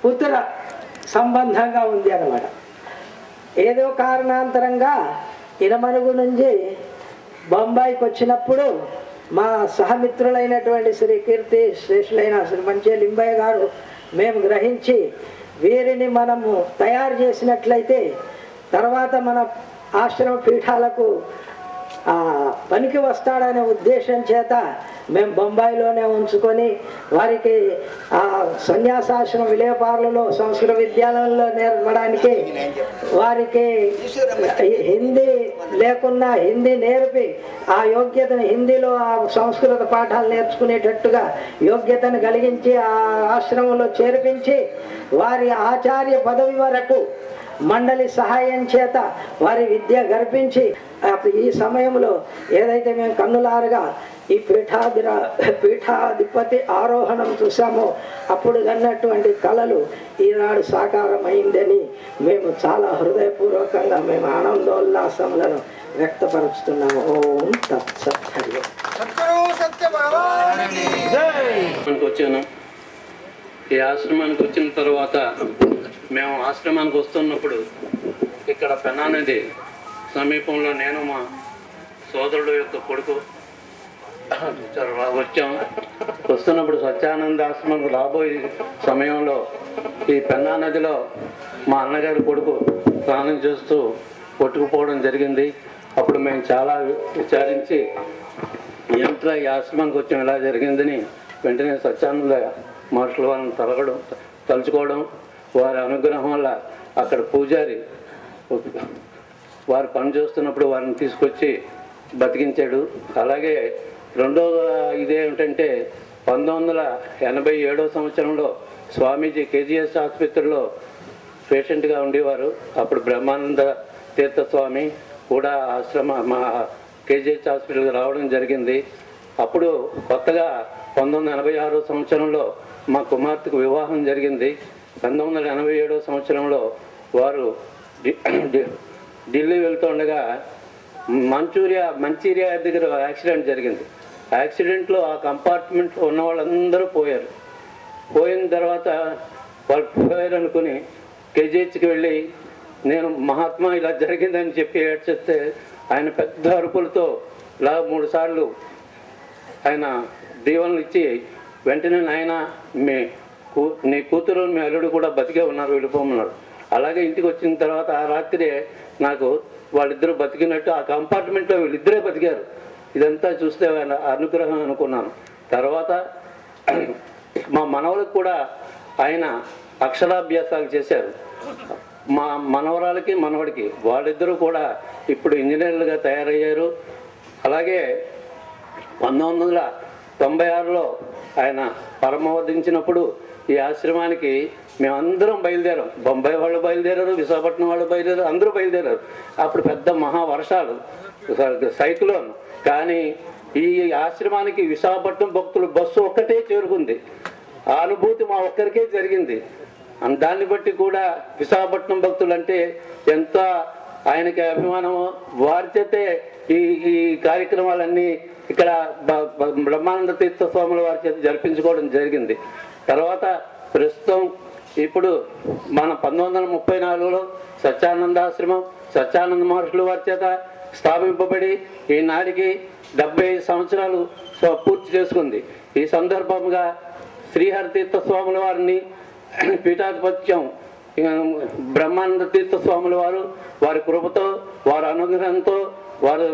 పుత్ర సంబంధంగా ఉంది అన్నమాట. ఏదో కారణాంతరంగా ఇనమనుగు నుంచి బొంబాయికి వచ్చినప్పుడు మా సహమిత్రులైనటువంటి శ్రీ కీర్తి శ్రేష్ఠులైన శ్రీ మంచి లింబయ్య గారు మేము గ్రహించి వీరిని మనము తయారు చేసినట్లయితే తర్వాత మన ఆశ్రమ పీఠాలకు పనికి వస్తాడనే ఉద్దేశం చేత మేము బొంబాయిలోనే ఉంచుకొని వారికి సన్యాసాశ్రమ విలేపార్లలో సంస్కృత విద్యాలయంలో నేర్పడానికి వారికి హిందీ లేకున్నా హిందీ నేర్పి ఆ యోగ్యతను హిందీలో ఆ సంస్కృత పాఠాలు నేర్చుకునేటట్టుగా యోగ్యతను కలిగించి ఆ ఆశ్రమంలో చేర్పించి వారి ఆచార్య పదవి వరకు మండలి సహాయం చేత వారి విద్య గర్పించి ఈ సమయంలో ఏదైతే మేము కన్నులారుగా ఈ పీఠాధిపతి ఆరోహణం చూసామో అప్పుడు కన్నటువంటి కళలు ఈనాడు సాకారమైందని మేము చాలా హృదయపూర్వకంగా మేము ఆనందోల్లాసములను వ్యక్తపరుస్తున్నాము. ఓం తత్సత్యం. వచ్చాను. ఈ ఆశ్రమానికి వచ్చిన తర్వాత మేము ఆశ్రమానికి వస్తున్నప్పుడు ఇక్కడ పెన్నా నది సమీపంలో నేను మా సోదరుడు యొక్క కొడుకు వచ్చాం. వస్తున్నప్పుడు స్వచ్ఛానంద ఆశ్రమానికి రాబోయే సమయంలో ఈ పెన్నా నదిలో మా అన్నగారి కొడుకు స్నానం చేస్తూ కొట్టుకుపోవడం జరిగింది. అప్పుడు మేము చాలా విచారించి ఏమిట్రా ఈ ఆశ్రమానికి వచ్చాం ఇలా జరిగిందని వెంటనే స్వచ్ఛానంద మహర్షుల వారిని తలుచుకోవడం, వారి అనుగ్రహం వల్ల అక్కడ పూజారి వారు పని చేస్తున్నప్పుడు వారిని తీసుకొచ్చి బతికించాడు. అలాగే రెండవ ఇదేమిటంటే 1987 సంవత్సరంలో స్వామీజీ కేజీఎస్ ఆసుపత్రిలో పేషెంట్గా ఉండేవారు. అప్పుడు బ్రహ్మానంద తీర్థస్వామి కూడా మా కేజీఎస్ హాస్పిటల్కి రావడం జరిగింది. అప్పుడు కొత్తగా 1986 సంవత్సరంలో మా కుమార్తెకు వివాహం జరిగింది. 1987 సంవత్సరంలో వారు ఢిల్లీ వెళ్తుండగా మంచీరియా దగ్గర యాక్సిడెంట్ జరిగింది. యాక్సిడెంట్లో ఆ కంపార్ట్మెంట్లో ఉన్న వాళ్ళందరూ పోయారు. పోయిన తర్వాత వాళ్ళు పోయారనుకుని కేజీహెచ్కి వెళ్ళి నేను మహాత్మా ఇలా జరిగిందని చెప్పి ఏడ్చేస్తే ఆయన పెద్ద అరుపులతో ఇలా 3 సార్లు ఆయన దీవెనలు ఇచ్చి వెంటనే నాయన నీ కూతురు మీ అల్లుడు కూడా బతికే ఉన్నారు, వెళ్ళిపోమన్నారు. అలాగే ఇంటికి వచ్చిన తర్వాత ఆ రాత్రి నాకు వాళ్ళిద్దరూ బతికినట్టు ఆ కంపార్ట్మెంట్లో వీళ్ళిద్దరే బతికారు. ఇదంతా చూస్తే అనుగ్రహం అనుకున్నాను. తర్వాత మా మనవలకు కూడా ఆయన అక్షరాభ్యాసాలు చేశారు. మా మనవరాలకి మనవడికి వాళ్ళిద్దరూ కూడా ఇప్పుడు ఇంజనీర్లుగా తయారయ్యారు. అలాగే 1996లో ఆయన పరమవదించినప్పుడు ఈ ఆశ్రమానికి మేమందరం బయలుదేరాం. బొంబాయి వాళ్ళు బయలుదేరారు, విశాఖపట్నం వాళ్ళు బయలుదేరారు, అందరూ బయలుదేరారు. అప్పుడు పెద్ద మహావర్షాలు, సైక్లోన్. కానీ ఈ ఆశ్రమానికి విశాఖపట్నం భక్తులు బస్సు ఒక్కటే చేరుకుంది. ఆ అనుభూతి మా ఒక్కరికే జరిగింది. దాన్ని బట్టి కూడా విశాఖపట్నం భక్తులు అంటే ఎంత ఆయనకి అభిమానమో వారి చేతే ఈ కార్యక్రమాలన్నీ ఇక్కడ బ్రహ్మానంద తీర్థ స్వాముల వారి చేత జరిపించుకోవడం జరిగింది. తర్వాత ప్రస్తుతం ఇప్పుడు మన 1934లో సత్యానందాశ్రమం సత్యానంద మహర్షుల వారి చేత స్థాపింపబడి ఈనాటికి 75 సంవత్సరాలు పూర్తి చేసుకుంది. ఈ సందర్భంగా శ్రీహరి తీర్థ స్వాముల వారిని పీఠాధిపత్యం బ్రహ్మానంద తీర్థ స్వాముల వారు వారి కృపతో వారి అనుగ్రహంతో వారు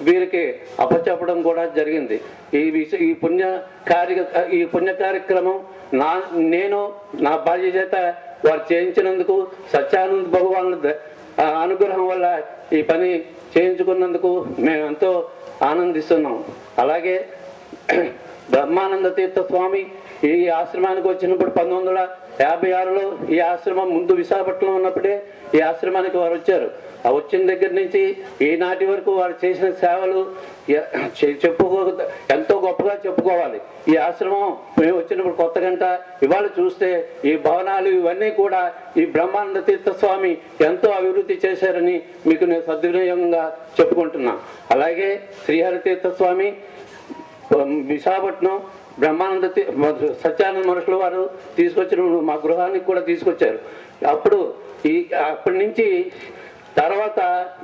వీరికి అప్పచెప్పడం కూడా జరిగింది. ఈ పుణ్య కార్యక్రమం నేను నా భార్య చేత వారు చేయించినందుకు సత్యానంద భగవానుడు అనుగ్రహం వల్ల ఈ పని చేయించుకున్నందుకు మేము ఎంతో ఆనందిస్తున్నాం. అలాగే బ్రహ్మానంద తీర్థ స్వామి ఈ ఆశ్రమానికి వచ్చినప్పుడు 1956లో ఈ ఆశ్రమం ముందు విశాఖపట్నంలో ఉన్నప్పుడే ఈ ఆశ్రమానికి వారు వచ్చారు. ఆ వచ్చిన దగ్గర నుంచి ఈనాటి వరకు వారు చేసిన సేవలు ఎంతో గొప్పగా చెప్పుకోవాలి. ఈ ఆశ్రమం మేము వచ్చినప్పుడు కొత్త గంట ఇవాళ చూస్తే ఈ భవనాలు ఇవన్నీ కూడా ఈ బ్రహ్మానంద తీర్థ స్వామి ఎంతో అభివృద్ధి చేశారని మీకు నేను సద్వినియోగంగా చెప్పుకుంటున్నా. అలాగే శ్రీహరి తీర్థ స్వామి విశాఖపట్నం బ్రహ్మానంద సత్యానంద మనుషుల వారు తీసుకొచ్చిన మా గృహానికి కూడా తీసుకొచ్చారు. అప్పుడు అప్పటి నుంచి తర్వాత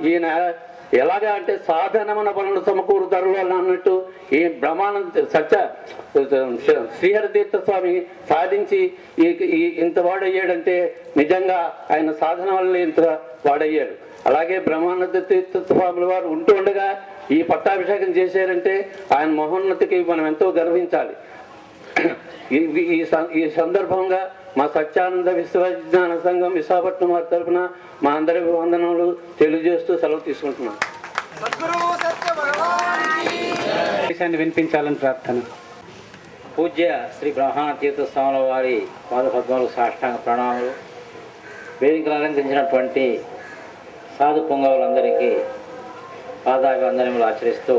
ఈయన ఎలాగా అంటే సాధనమైన పనులు సమకూరుతారు అని అన్నట్టు ఈ బ్రహ్మానంద శ్రీహరి తీర్థ స్వామి సాధించి ఇంత వాడయ్యాడంటే నిజంగా ఆయన సాధన వల్ల ఇంత వాడయ్యాడు. అలాగే బ్రహ్మానంద తీర్థ స్వాముల వారు ఉంటూ ఉండగా ఈ పట్టాభిషేకం చేశారంటే ఆయన మహోన్నతికి మనం ఎంతో గర్వించాలి. ఈ సందర్భంగా మా సత్యానంద విశ్వవిజ్ఞాన సంఘం విశాఖపట్నం వారి తరఫున మా అందరి వందనములు తెలియజేస్తూ సెలవు తీసుకుంటున్నాం. వినిపించాలని ప్రార్థన. పూజ్య శ్రీ బ్రహ్మానంద తీర్థ స్వాముల వారి పాదపద్మాలకు సాష్టాంగ ప్రణామాలు. వేదికలు అలంకరించినటువంటి సాధు పొంగవులందరికీ పాదాభివందనములు ఆచరిస్తూ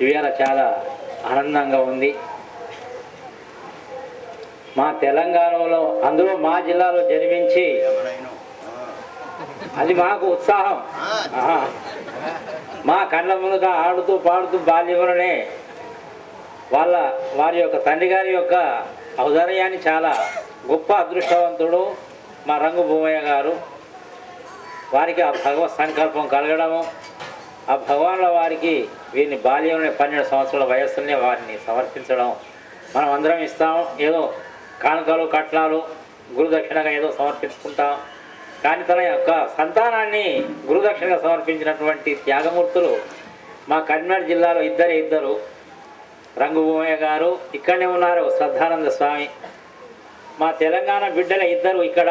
ఇవాళ చాలా ఆనందంగా ఉంది. మా తెలంగాణలో అందులో మా జిల్లాలో జన్మించి అది మాకు ఉత్సాహం. మా కళ్ళ ముందుగా ఆడుతూ పాడుతూ బాల్యంలోనే వారి యొక్క తండ్రి గారి యొక్క ఔదార్యాన్ని చాలా గొప్ప అదృష్టవంతుడు మా రంగు భూమయ్య గారు. వారికి ఆ భగవత్ సంకల్పం కలగడము, ఆ భగవానుల వారికి వీరిని బాల్యంలోనే 12 సంవత్సరాల వయస్సులోనే వారిని సమర్పించడం మనం అందరం ఇస్తాం. ఏదో కానుకలు కట్నాలు గురుదక్షిణగా ఏదో సమర్పించుకుంటాం. కానీ తన యొక్క సంతానాన్ని గురుదక్షిణగా సమర్పించినటువంటి త్యాగమూర్తులు మా కరీంనగర్ జిల్లాలో ఇద్దరు రంగు భూమయ్య గారు, ఇక్కడనే ఉన్నారు శ్రద్ధానంద స్వామి. మా తెలంగాణ బిడ్డల ఇద్దరు ఇక్కడ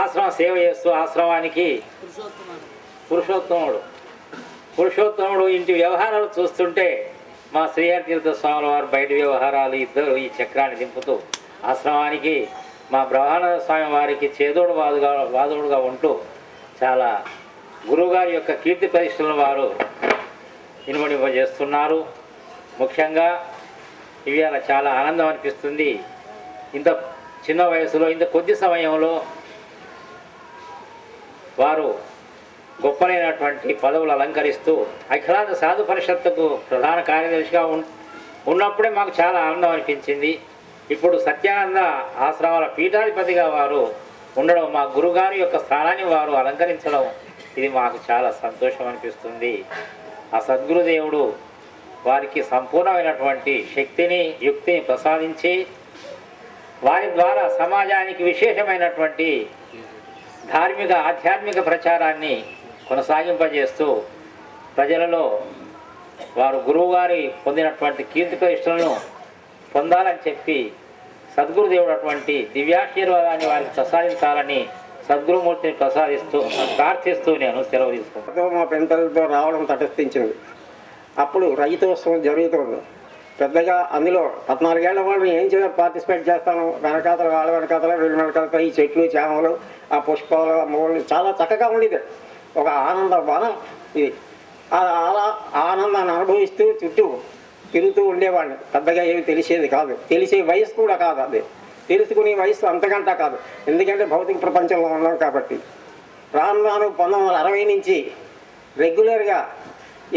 ఆశ్రమ సేవ చేస్తూ ఆశ్రమానికి పురుషోత్తముడు ఇంటి వ్యవహారాలు చూస్తుంటే మా శ్రీహరి తీర్థ స్వాముల వారు బయట వ్యవహారాలు ఇద్దరు ఈ చక్రాన్ని దింపుతూ ఆశ్రమానికి మా బ్రహ్మానంద స్వామి వారికి చేదోడు వాదుడుగా ఉంటూ చాలా గురువుగారి యొక్క కీర్తి ప్రతిష్టలను వారు ఇనుమడింపజేస్తున్నారు. ముఖ్యంగా ఇవాళ చాలా ఆనందం అనిపిస్తుంది. ఇంత చిన్న వయసులో ఇంత కొద్ది సమయంలో వారు గొప్పనైనటువంటి పదవులు అలంకరిస్తూ అఖిలాంధ్ర సాధు పరిషత్తుకు ప్రధాన కార్యదర్శిగా ఉన్నప్పుడే మాకు చాలా ఆనందం అనిపించింది. ఇప్పుడు సత్యానంద ఆశ్రమాల పీఠాధిపతిగా వారు ఉండడం, మా గురుగారి యొక్క స్థానాన్ని వారు అలంకరించడం, ఇది మాకు చాలా సంతోషం అనిపిస్తుంది. ఆ సద్గురుదేవుడు వారికి సంపూర్ణమైనటువంటి శక్తిని యుక్తిని ప్రసాదించి వారి ద్వారా సమాజానికి విశేషమైనటువంటి ధార్మిక ఆధ్యాత్మిక ప్రచారాన్ని కొనసాగింపజేస్తూ ప్రజలలో వారు గురువుగారి పొందినటువంటి కీర్తి ప్రతిష్టలను పొందాలని చెప్పి సద్గురుదేవుడు అటువంటి దివ్యాశీర్వాదాన్ని వారికి ప్రసాదించాలని సద్గురుమూర్తిని ప్రార్థిస్తూ నేను సెలవు తీసుకుంటాను. మా పెంటలతో రావడం తటస్థించింది. అప్పుడు రైతోత్సవం జరుగుతుంది పెద్దగా. అందులో 14 ఏళ్ల వాళ్ళు ఏం పార్టిసిపేట్ చేస్తాను, వెనకాతలు వాళ్ళ వెనకాతలు వీళ్ళ వెనకాతలు ఈ చెట్లు చేమలు ఆ పుష్పాలు మూలు చాలా చక్కగా ఉండేది. ఒక ఆనంద వనం ఇది. అలా ఆనందాన్ని అనుభవిస్తూ చుట్టూ తిరుగుతూ ఉండేవాడిని. పెద్దగా ఏమి తెలిసేది కాదు, తెలిసే వయసు కూడా కాదు, అది తెలుసుకునే వయసు అంతకంటా కాదు. ఎందుకంటే భౌతిక ప్రపంచంలో ఉన్నాం కాబట్టి. రాను 1960 నుంచి రెగ్యులర్గా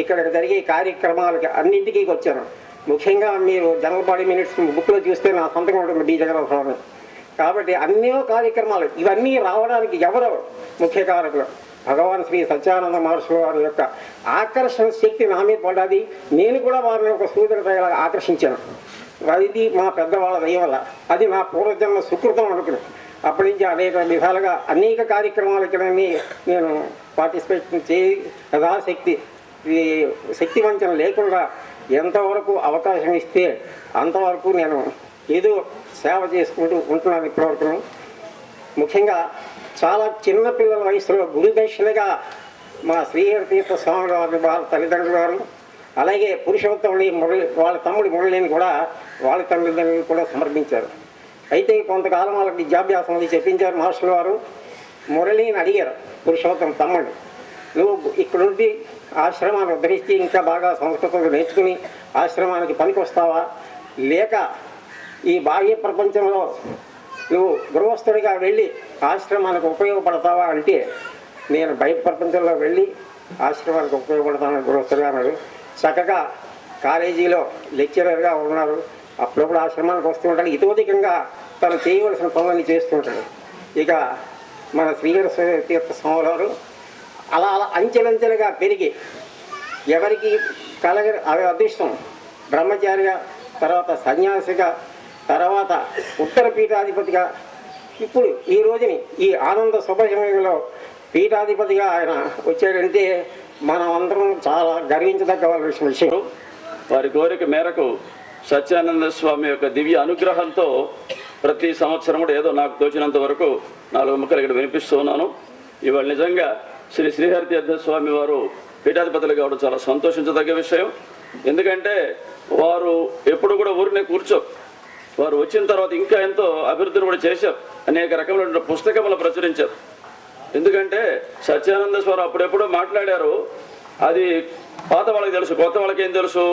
ఇక్కడ జరిగే కార్యక్రమాలకి అన్నింటికీ వచ్చాను. ముఖ్యంగా మీరు జనరల్ బాడీ మినిట్స్ బుక్లో చూస్తే నా సంతకం ఉంటుంది బి జగన్నాథస్వామి. కాబట్టి అన్ని కార్యక్రమాలు ఇవన్నీ రావడానికి ఎవరో ముఖ్య కారకులు భగవాన్ శ్రీ సత్యానంద మహర్షుల వారి యొక్క ఆకర్షణ శక్తి నా మీద పడ్డది. నేను కూడా వారిని ఒక సూర్యుడిలా ఆకర్షించాను. ఇది మా పెద్దవాళ్ళ దయ వల్ల, అది నా పూర్వజన్మ సుకృతం అనుకుని అప్పటి నుంచి అనేక విధాలుగా అనేక కార్యక్రమాలకి నేను పార్టిసిపేట్ చేయి యథాశక్తి శక్తి వంచన లేకుండా ఎంతవరకు అవకాశం ఇస్తే అంతవరకు నేను ఏదో సేవ చేసుకుంటూ ఉంటున్నాను ఇప్పటివరకు. ముఖ్యంగా చాలా చిన్నపిల్లల వయసులో గురుదక్షిణగా మా శ్రీహరి తీర్థ స్వామి వారి వాళ్ళ తల్లిదండ్రులు గారు, అలాగే పురుషోత్తముని వాళ్ళ తమ్ముడి మురళిని కూడా వాళ్ళ తల్లిదండ్రులు కూడా సమర్పించారు. అయితే కొంతకాలం వాళ్ళకి విద్యాభ్యాసం అది చెప్పించారు మహర్షుల వారు. మురళిని అడిగారు పురుషోత్తమ తమ్ముడు, నువ్వు ఇక్కడ నుండి ఆశ్రమాన్ని ఉద్ధరించి ఇంకా బాగా సంస్కృతం నేర్చుకుని ఆశ్రమానికి పనికి వస్తావా, లేక ఈ బాహ్య ప్రపంచంలో నువ్వు గృహస్థుడిగా వెళ్ళి ఆశ్రమానికి ఉపయోగపడతావా అంటే, నేను బయట ప్రపంచంలో వెళ్ళి ఆశ్రమానికి ఉపయోగపడతాను గృహస్థుడిగా అన్నాడు. చక్కగా కాలేజీలో లెక్చరర్గా ఉన్నారు. అప్పుడప్పుడు ఆశ్రమానికి వస్తూ ఉంటాడు. ఇతోధికంగా తను చేయవలసిన పనులన్నీ చేస్తుంటాడు. ఇక మన శ్రీహరి తీర్థ స్వామి వారు అలా అంచెలంచెలుగా పెరిగి ఎవరికి అవి అదృష్టం బ్రహ్మచారిగా, తర్వాత సన్యాసిగా, తర్వాత ఉత్తర పీఠాధిపతిగా, ఇప్పుడు ఈ రోజుని ఈ ఆనంద శుభ సమయంలో పీఠాధిపతిగా ఆయన వచ్చాడంటే మనం అందరం చాలా గర్వించదగ్గవలసిన విషయం. వారి కోరిక మేరకు సత్యానంద స్వామి యొక్క దివ్య అనుగ్రహంతో ప్రతి సంవత్సరం కూడా ఏదో నాకు తోచినంత వరకు 4 ముక్కలు ఇక్కడ వినిపిస్తూ ఉన్నాను. ఇవాళ నిజంగా శ్రీ శ్రీహరి తీర్థ స్వామి వారు పీఠాధిపతులు కావడం చాలా సంతోషించదగ్గ విషయం. ఎందుకంటే వారు ఎప్పుడు కూడా ఊరినే వారు వచ్చిన తర్వాత ఇంకా ఎంతో అభివృద్ధిని కూడా చేశారు. అనేక రకమైన పుస్తకములు ప్రచురించారు. ఎందుకంటే సత్యానంద స్వామి అప్పుడెప్పుడో మాట్లాడారు. అది పాత వాళ్ళకి తెలుసు, కొత్త వాళ్ళకి ఏం తెలుసు,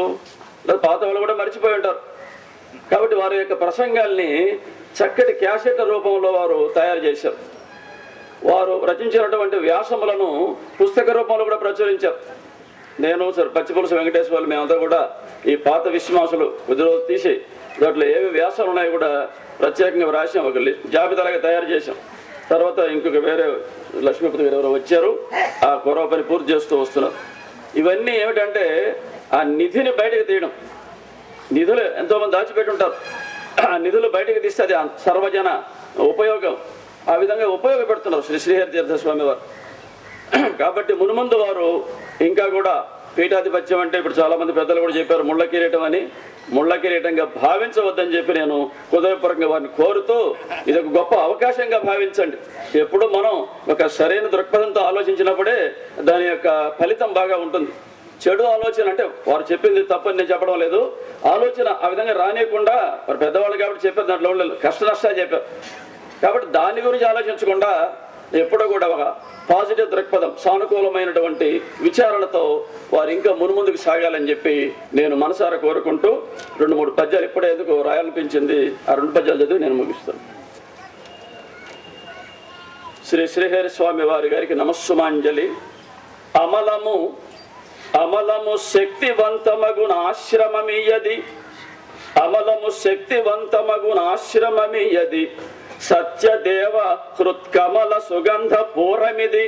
లేదా పాత వాళ్ళు కూడా మర్చిపోయి ఉంటారు. కాబట్టి వారి యొక్క ప్రసంగాల్ని చక్కటి క్యాసెట్ల రూపంలో వారు తయారు చేశారు. వారు రచించినటువంటి వ్యాసములను పుస్తక రూపంలో కూడా ప్రచురించారు. నేను సార్ పచ్చిపులుసు వెంకటేశ్వర్లు మేమంతా కూడా ఈ పాత విశ్వాసులు కొద్ది రోజు తీసి దాంట్లో ఏవి వ్యాసాలు ఉన్నాయో కూడా ప్రత్యేకంగా వ్రాసాం, ఒక జాబితాలాగా తయారు చేశాం. తర్వాత ఇంకొక వేరే లక్ష్మీపతి గారు ఎవరో వచ్చారు, ఆ కొరవ పని పూర్తి చేస్తూ వస్తున్నారు. ఇవన్నీ ఏమిటంటే ఆ నిధిని బయటకు తీయడం. నిధులు ఎంతోమంది దాచిపెట్టి ఉంటారు. ఆ నిధులు బయటకు తీస్తే అది సర్వజన ఉపయోగం. ఆ విధంగా ఉపయోగపెడుతున్నారు శ్రీ శ్రీహరి తీర్థ స్వామి వారు. కాబట్టి మునుముందు వారు ఇంకా కూడా పీఠాధిపత్యం అంటే ఇప్పుడు చాలామంది పెద్దలు కూడా చెప్పారు ముళ్ళ కిరీటం అని. ముళ్ళ కిరీటంగా భావించవద్దని చెప్పి నేను హృదయపూర్వకంగా వారిని కోరుతూ ఇది ఒక గొప్ప అవకాశంగా భావించండి. ఎప్పుడు మనం ఒక సరైన దృక్పథంతో ఆలోచించినప్పుడే దాని యొక్క ఫలితం బాగా ఉంటుంది. చెడు ఆలోచన అంటే వారు చెప్పింది తప్పని నేను చెప్పడం లేదు, ఆలోచన ఆ విధంగా రానియకుండా వారు పెద్దవాళ్ళు కాబట్టి చెప్పారు, దాంట్లో కష్ట నష్టాలు చెప్పారు. కాబట్టి దాని గురించి ఆలోచించకుండా ఎప్పుడూ కూడా ఒక పాజిటివ్ దృక్పథం, సానుకూలమైనటువంటి విచారణతో వారు ఇంకా మునుముందుకు సాగాలని చెప్పి నేను మనసారా కోరుకుంటూ 2-3 పద్యాలు ఇప్పుడే ఎందుకు రాయాలనిపించింది, ఆ 2 పద్యాలు చదివి నేను ముగిస్తాను. శ్రీ శ్రీహరి స్వామి వారి గారికి నమస్సుమాంజలి. అమలము శక్తివంతమగుణ ఆశ్రమమియది, అమలము శక్తివంతమగుణ ఆశ్రమమియది, సత్యదేవ హృత్కమల సుగంధ పూరమిది,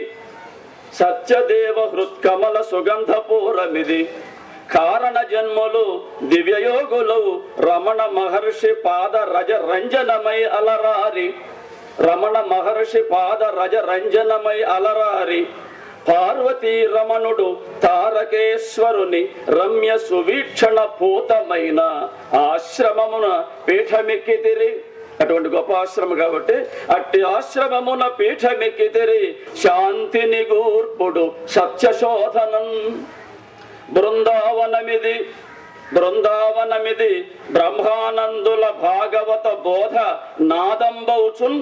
సత్యదేవ హృత్కమల సుగంధ పూరమిది, కారణ జన్ములు దివ్యయోగులు రమణ మహర్షి పాద రజ రంజనమై అలరారి, రమణ మహర్షి పాద రజ రంజనమై అలరారి, పార్వతీ రమణుడు తారకేశ్వరుని రమ్య సువీక్షణ పూతమైన ఆశ్రమమున పీఠమెక్కితిరి. అటువంటి గొప్ప ఆశ్రమం కాబట్టి అట్టి ఆశ్రమమున పీఠమెక్కితిరి, శాంతిని గూర్పుడు సత్యశోధనం. బృందావనమిది బ్రహ్మానందుల భాగవత బోధ నాదంబౌచున్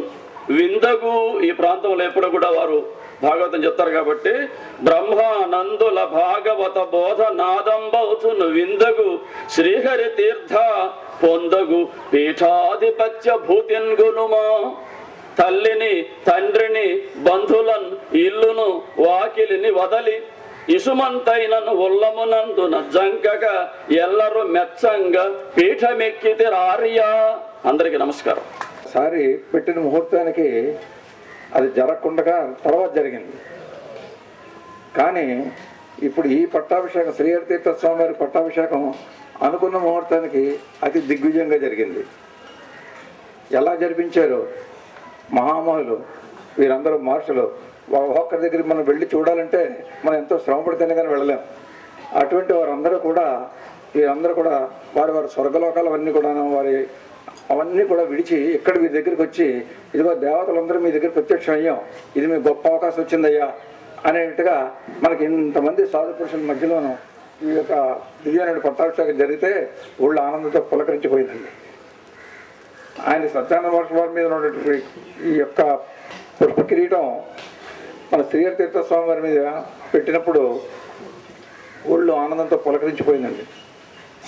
విందగు. ఈ ప్రాంతంలో ఎప్పుడు కూడా వారు భాగవతం చెప్తారు కాబట్టి బ్రహ్మానందుల భాగవత బోధ నాదంబౌచును విందగు, శ్రీహరి తీర్థ పొందగు పీఠాధిపత్య భూతిన్గునుమా. తల్లిని తండ్రిని బంధులన్ ఇల్లును వాకిలిని వదలి ఇసుమంతైనను ఉల్లమునందున జంకక ఎల్లరు మెచ్చంగా పీఠమెక్కితే ఆర్యా. అందరికీ నమస్కారం. సారి పెట్టిన ముహూర్తానికి అది జరగకుండా తర్వాత జరిగింది. కానీ ఇప్పుడు ఈ పట్టాభిషేకం శ్రీహరి తీర్థ స్వామి వారి పట్టాభిషేకం అనుకున్న ముహూర్తానికి అతి దిగ్విజయంగా జరిగింది. ఎలా జరిపించారో మహామహులు వీరందరూ మహర్షులు ఒక్కొక్కరి దగ్గరికి మనం వెళ్ళి చూడాలంటే మనం ఎంతో శ్రమపడితేనే కానీ వెళ్ళలేం. అటువంటి వీరందరూ కూడా వారి స్వర్గలోకాలు అవన్నీ కూడా విడిచి ఇక్కడ మీ దగ్గరికి వచ్చి ఇదిగో దేవతలందరూ మీ దగ్గర ప్రత్యక్షం అయ్యాం, ఇది మీకు గొప్ప అవకాశం వచ్చిందయ్యా అనేట్టుగా మనకి ఇంతమంది సాధు పురుషుల మధ్యలోనూ ఈ యొక్క దివ్యమైన పట్టాభిషేకం జరిగితే ఊళ్ళో ఆనందంతో పులకరించిపోయిందండి. ఆయన సత్యానంద వారి మీద ఉన్నటువంటి ఈ యొక్క పుష్ప కిరీటం మన శ్రీహరి తీర్థ స్వామి వారి మీద పెట్టినప్పుడు ఊళ్ళో ఆనందంతో పులకరించిపోయిందండి.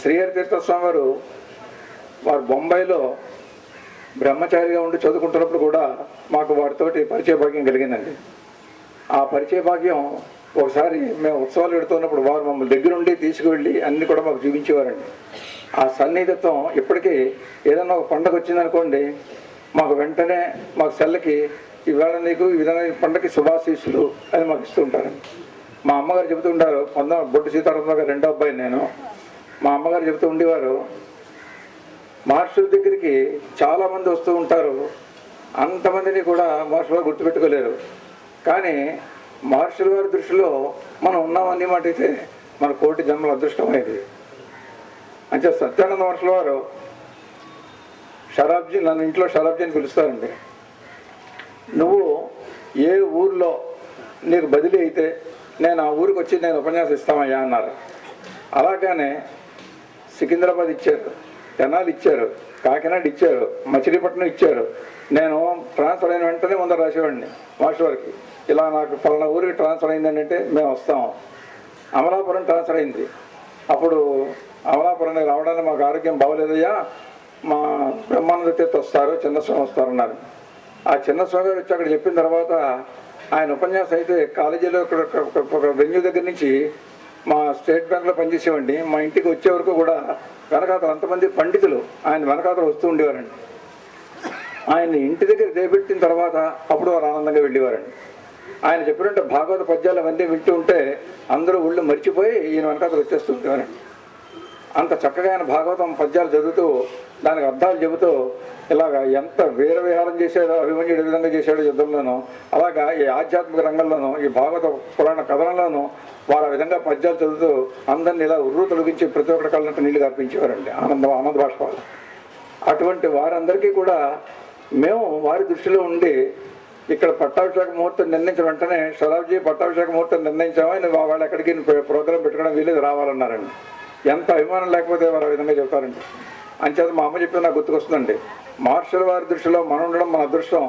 శ్రీహరి తీర్థ స్వామి వారు బొంబాయిలో బ్రహ్మచారిగా ఉండి చదువుకుంటున్నప్పుడు కూడా మాకు వారితోటి పరిచయ భాగ్యం కలిగిందండి. ఆ పరిచయ భాగ్యం ఒకసారి మేము ఉత్సవాలు పెడుతున్నప్పుడు వారు మమ్మల్ని దగ్గరుండి తీసుకువెళ్ళి అన్ని కూడా మాకు చూపించేవారండి. ఆ సన్నిహితత్వం ఇప్పటికీ ఏదన్నా ఒక పండుగ వచ్చిందనుకోండి, మాకు వెంటనే మాకు సెల్లకి ఈవేళ నీకు ఈ విధంగా పండుగకి శుభాశీస్సులు అని మాకు ఇస్తూ ఉంటారండి. మా అమ్మగారు చెబుతూ ఉంటారు, బొట్టు సీతారామ గారు రెండో అబ్బాయి నేను. మా అమ్మగారు చెబుతూ ఉండేవారు, మహర్షుల దగ్గరికి చాలామంది వస్తూ ఉంటారు, అంతమందిని కూడా మహర్షులు గారు గుర్తుపెట్టుకోలేరు. కానీ మహర్షుల గారి దృష్టిలో మనం ఉన్నామని మాట అయితే మన కోటి జన్మల అదృష్టమైంది. అంటే సత్యానంద మహర్షుల వారు షరాబ్జీ, నన్ను ఇంట్లో షరాబ్జీ అని పిలుస్తారండి. నువ్వు ఏ ఊర్లో నీకు బదిలీ అయితే నేను ఆ ఊరికి వచ్చి నేను ఉపన్యాసం ఇస్తామయ్యా అన్నారు. అలాగానే సికింద్రాబాద్ ఇచ్చారు, తెనాలి ఇచ్చారు, కాకినాడ ఇచ్చారు, మచిలీపట్నం ఇచ్చారు. నేను ట్రాన్స్ఫర్ అయిన వెంటనే ముందర రాసేవాడిని మాస్టర్ వారికి, ఇలా నాకు పలానా ఊరికి ట్రాన్స్ఫర్ అయిందని అంటే మేము వస్తాము. అమలాపురం ట్రాన్స్ఫర్ అయింది. అప్పుడు అమలాపురానికి రావడానికి మాకు ఆరోగ్యం బాగోలేదయ్యా, మా బ్రహ్మానంద తీర్థ వస్తారు, చిన్నస్వామి వస్తారన్నారు. ఆ చిన్నస్వామి గారు వచ్చి అక్కడ చెప్పిన తర్వాత ఆయన ఉపన్యాసం అయితే కాలేజీలో ఒక వెన్యూ దగ్గర నుంచి మా స్టేట్ బ్యాంక్లో పనిచేసేవాడిని. మా ఇంటికి వచ్చే వరకు కూడా వెనకాతలు అంతమంది పండితులు ఆయన వెనకాతలు వస్తూ ఉండేవారండి. ఆయన్ని ఇంటి దగ్గర దేబెట్టిన తర్వాత అప్పుడు వారు ఆనందంగా వెళ్ళేవారండి. ఆయన చెప్పినట్టు భాగవత పద్యాలు అవన్నీ వింటూ ఉంటే అందరూ ఊళ్ళో మర్చిపోయి ఈయన వెనకాతలు వచ్చేస్తూ ఉండేవారండి. అంత చక్కగా ఆయన భాగవతం పద్యాలు చదువుతూ దానికి అర్థాలు చెబుతూ ఇలాగ ఎంత వీర విహారం చేశాడో, అభిమన్యుడు ఏ విధంగా చేశాడో యుద్ధంలోనూ, అలాగా ఈ ఆధ్యాత్మిక రంగంలోనూ, ఈ భాగవత పురాణ కథనంలోనూ వారు ఆ విధంగా పద్యాలు చదువుతూ అందరినీ ఇలా ఉర్రు తొలగించి ప్రతి ఒక్కరి కళ్ళంటే నీళ్లు కనిపించేవారండి, ఆనంద బాష్పాలు. అటువంటి వారందరికీ కూడా మేము వారి దృష్టిలో ఉండి ఇక్కడ పట్టాభిషేక ముహూర్తం నిర్ణయించిన వెంటనే షరాబ్జీ పట్టాభిషేక ముహూర్తం నిర్ణయించామని వాళ్ళు ఎక్కడికి ప్రోగ్రాం పెట్టుకోవడం వీలేదు రావాలన్నారండి. ఎంత అభిమానం లేకపోతే వారు ఆ విధంగా చెప్తారండి. అంచేత మా అమ్మ చెప్పి నాకు గుర్తుకొస్తుందండి, మహర్షుల వారి దృష్టిలో మనం ఉండడం మన అదృష్టం.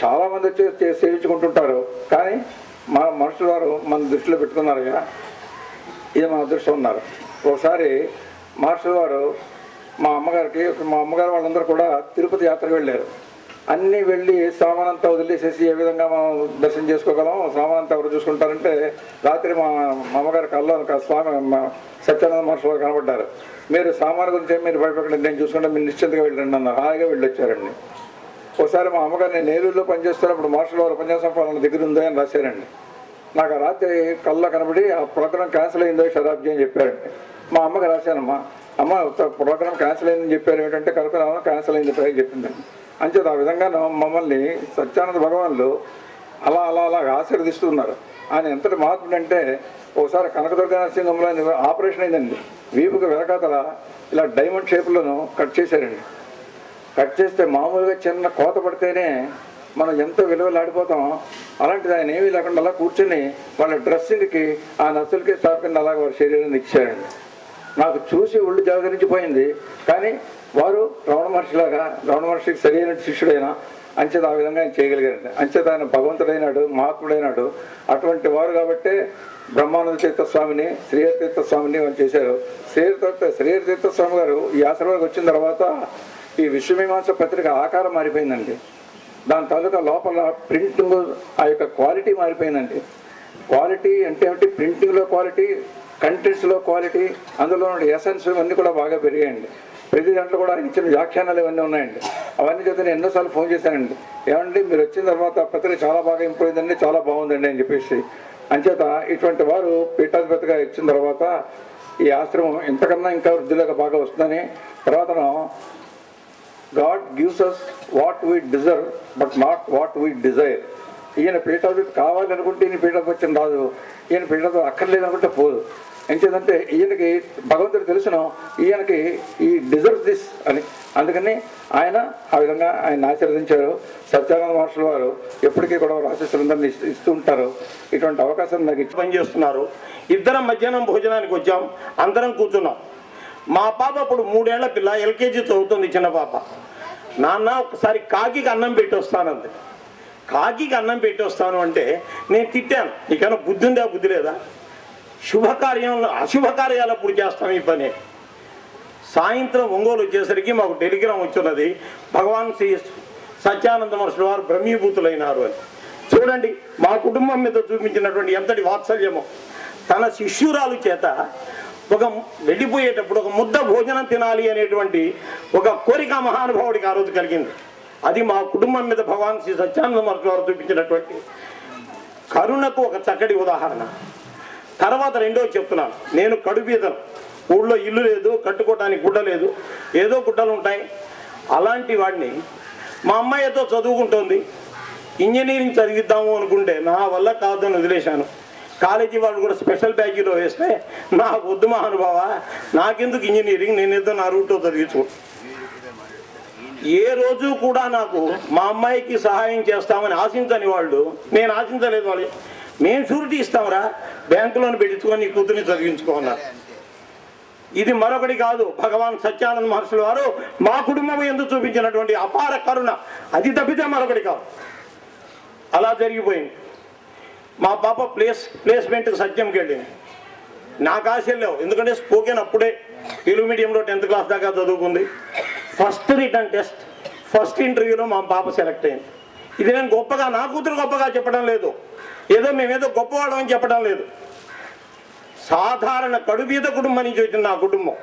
చాలామంది వచ్చి సేవించుకుంటుంటారు, కానీ మన మనుషుల వారు మన దృష్టిలో పెట్టుకున్నారయ్యా, ఇది మన అదృష్టం ఉన్నారు. ఒకసారి మహర్షుల వారు మా అమ్మగారు వాళ్ళందరూ కూడా తిరుపతి యాత్రకు వెళ్ళారు. అన్నీ వెళ్ళి సామానంతా వదిలేసేసి ఏ విధంగా మనం దర్శనం చేసుకోగలం, సామానంతా ఎవరు చూసుకుంటారంటే రాత్రి మా అమ్మగారి కల్లో స్వామి సత్యానంద మహర్షుల వారు కనబడ్డారు. మీరు సామాను గురించి మీరు భయపడకండి, నేను చూసుకుంటే మీరు నిశ్చింతగా వెళ్ళండి అన్నారు. హాయిగా వెళ్ళొచ్చారండి. ఒకసారి మా అమ్మగారు నేను నేలూరులో పనిచేస్తున్నప్పుడు మహర్షుల వారు ఉపన్యాసం వాళ్ళ దగ్గర ఉందో అని రాశారండి. నాకు ఆ రాత్రి కళ్ళ కనబడి ఆ ప్రోగ్రాం క్యాన్సిల్ అయిందో షరాబ్జీ అని చెప్పారండి. మా అమ్మకి రాశానమ్మా, అమ్మ ప్రోగ్రాం క్యాన్సిల్ అయిందని చెప్పారు, ఏంటంటే కనుక క్యాన్సిల్ అయింది చెప్పిందండి. అంచేత ఆ విధంగా మమ్మల్ని సత్యానంద భగవాన్లు అలా ఆశీర్వదిస్తున్నారు. ఆయన ఎంతటి మహాత్ముడు అంటే ఒకసారి కనకదుర్గ నరసింహంలో ఆపరేషన్ అయిందండి. వీపుకి వెనకాతల ఇలా డైమండ్ షేప్లోనూ కట్ చేశారండి. కట్ చేస్తే మామూలుగా చిన్న కోత పడితేనే మనం ఎంతో విలువలాడిపోతాం. అలాంటిది ఆయన ఏమీ లేకుండా అలా కూర్చొని వాళ్ళ డ్రెస్సింగ్కి ఆ నర్సులకి స్టాఫ్ కింద అలాగ వారి శరీరాన్ని ఇచ్చారండి. నాకు చూసి ఒళ్ళు జాగరించిపోయింది. కానీ వారు రమణ మహర్షికి సరైన శిష్యుడైన అంచేత ఆ విధంగా ఆయన చేయగలిగారండి. అంచేత ఆయన భగవంతుడైనాడు, మహాత్ముడైనాడు. అటువంటి వారు కాబట్టే బ్రహ్మానంద తీర్థ స్వామిని, శ్రీహరి తీర్థ స్వామిని వాళ్ళు చేశారు. శ్రీహరి తీర్థ స్వామి గారు ఈ ఆశ్రమానికి వచ్చిన తర్వాత ఈ విశ్వమీమాంస పత్రిక ఆకారం మారిపోయిందండి. దాని తాలూకా లోపల ప్రింటింగ్ ఆ యొక్క క్వాలిటీ మారిపోయిందండి. క్వాలిటీ అంటే ఏమిటి? ప్రింటింగ్లో క్వాలిటీ, కంటెంట్స్లో క్వాలిటీ, అందులో ఎసెన్స్ ఇవన్నీ కూడా బాగా పెరిగాయండి. ప్రతి దాంట్లో కూడా ఆయన ఇచ్చిన వ్యాఖ్యానాలు ఇవన్నీ ఉన్నాయండి. అవన్నీ చేత నేను ఎన్నోసార్లు ఫోన్ చేశానండి, ఏమండి మీరు వచ్చిన తర్వాత పత్రిక చాలా బాగా ఇంప్రూవ్ అయిందండి, చాలా బాగుందండి అని చెప్పేసి. అంచేత ఇటువంటి వారు పీఠాధిపతిగా ఇచ్చిన తర్వాత ఈ ఆశ్రమం ఇంతకన్నా ఇంకా వృద్ధిలోకి బాగా వస్తుందని, తర్వాత God gives us what we deserve but not what we desire. ఈయన పీఠాధిపతి కావాలనుకుంటే ఈయన పీఠాధిపత్యం రాదు, ఈయన పీఠాధిపతి అక్కర్లేదనుకుంటే పోదు. ఎంచేదంటే ఈయనకి భగవంతుడు తెలుసును, ఈయనకి ఈ డిజర్వ్ దిస్ అని. అందుకని ఆయన ఆ విధంగా ఆయన ఆశీర్వదించారు. సత్యానంద మహర్షుల వారు ఎప్పటికీ కూడా ఆశీస్సులందరినీ ఇస్తూ ఉంటారు. ఇటువంటి అవకాశం నాకు ఇచ్చి పనిచేస్తున్నారు. ఇద్దరం మధ్యాహ్నం భోజనానికి వచ్చాం, అందరం కూర్చున్నాం. మా పాప అప్పుడు 3 ఏళ్ల పిల్ల, ఎల్కేజీ చదువుతుంది, చిన్న పాప. నాన్న ఒకసారి కాకికి అన్నం పెట్టి వస్తానంది. కాకికి అన్నం పెట్టి వస్తాను అంటే నేను తిట్టాను, నీకైనా బుద్ధి ఉందా, బుద్ధి లేదా? శుభకార్యంలో అశుభకార్యాలప్పుడు చేస్తాం ఈ పని. సాయంత్రం ఒంగోలు వచ్చేసరికి మాకు టెలిగ్రామ్ వచ్చినది, భగవాన్ శ్రీ సత్యానంద మహర్షుల వారు బ్రహ్మీభూతులైనారు అని. చూడండి మా కుటుంబం మీద చూపించినటువంటి ఎంతటి వాత్సల్యమో. తన శిష్యురాలు చేత వెళ్ళిపోయేటప్పుడు ఒక ముద్ద భోజనం తినాలి అనేటువంటి ఒక కోరిక మహానుభావుడికి ఆ రోజు కలిగింది. అది మా కుటుంబం మీద భగవాన్ శ్రీ సత్యానంద మహర్షి వారు చూపించినటువంటి కరుణకు ఒక చక్కటి ఉదాహరణ. తర్వాత రెండో చెప్తున్నాను, నేను కడుబీదను, ఊళ్ళో ఇల్లు లేదు, కట్టుకోవడానికి గుడ్డ లేదు, ఏదో గుడ్డలు ఉంటాయి. అలాంటి వాడిని మా అమ్మాయి ఏదో చదువుకుంటోంది, ఇంజనీరింగ్ చదివిద్దాము అనుకుంటే నా వల్ల కాదని వదిలేశాను. కాలేజీ వాళ్ళు కూడా స్పెషల్ బ్యాచీలో వేస్తే నాకు వద్దు మహానుభావ, నాకెందుకు ఇంజనీరింగ్, నేనేదో నా రూట్లో చదివించు. ఏ రోజు కూడా నాకు మా అమ్మాయికి సహాయం చేస్తామని ఆశించని వాళ్ళు, నేను ఆశించలేదు వాళ్ళు, మేము షూరిటీ ఇస్తాంరా, బ్యాంకులోని పెట్టించుకొని నీ కూతుర్ని చదివించుకోన్నారు. ఇది మరొకటి కాదు, భగవాన్ సత్యానంద మహర్షుల వారు మా కుటుంబం ఎందుకు చూపించినటువంటి అపార కరుణ, అది తప్పితే మరొకటి కాదు. అలా జరిగిపోయింది. మా పాప ప్లేస్మెంట్కి సత్యంకి వెళ్ళింది. నాకు ఆశలు లేవు, ఎందుకంటే స్పోకెన్ అప్పుడే తెలుగు మీడియంలో 10th క్లాస్ దాకా చదువుకుంది. ఫస్ట్ రిటర్న్ టెస్ట్, ఫస్ట్ ఇంటర్వ్యూలో మా పాప సెలెక్ట్ అయింది. ఇది నేను గొప్పగా, నా కూతురు గొప్పగా చెప్పడం లేదు, ఏదో మేమేదో గొప్పవాళ్ళం అని చెప్పడం లేదు. సాధారణ కడుబీద కుటుంబం నుంచి వచ్చిన నా కుటుంబం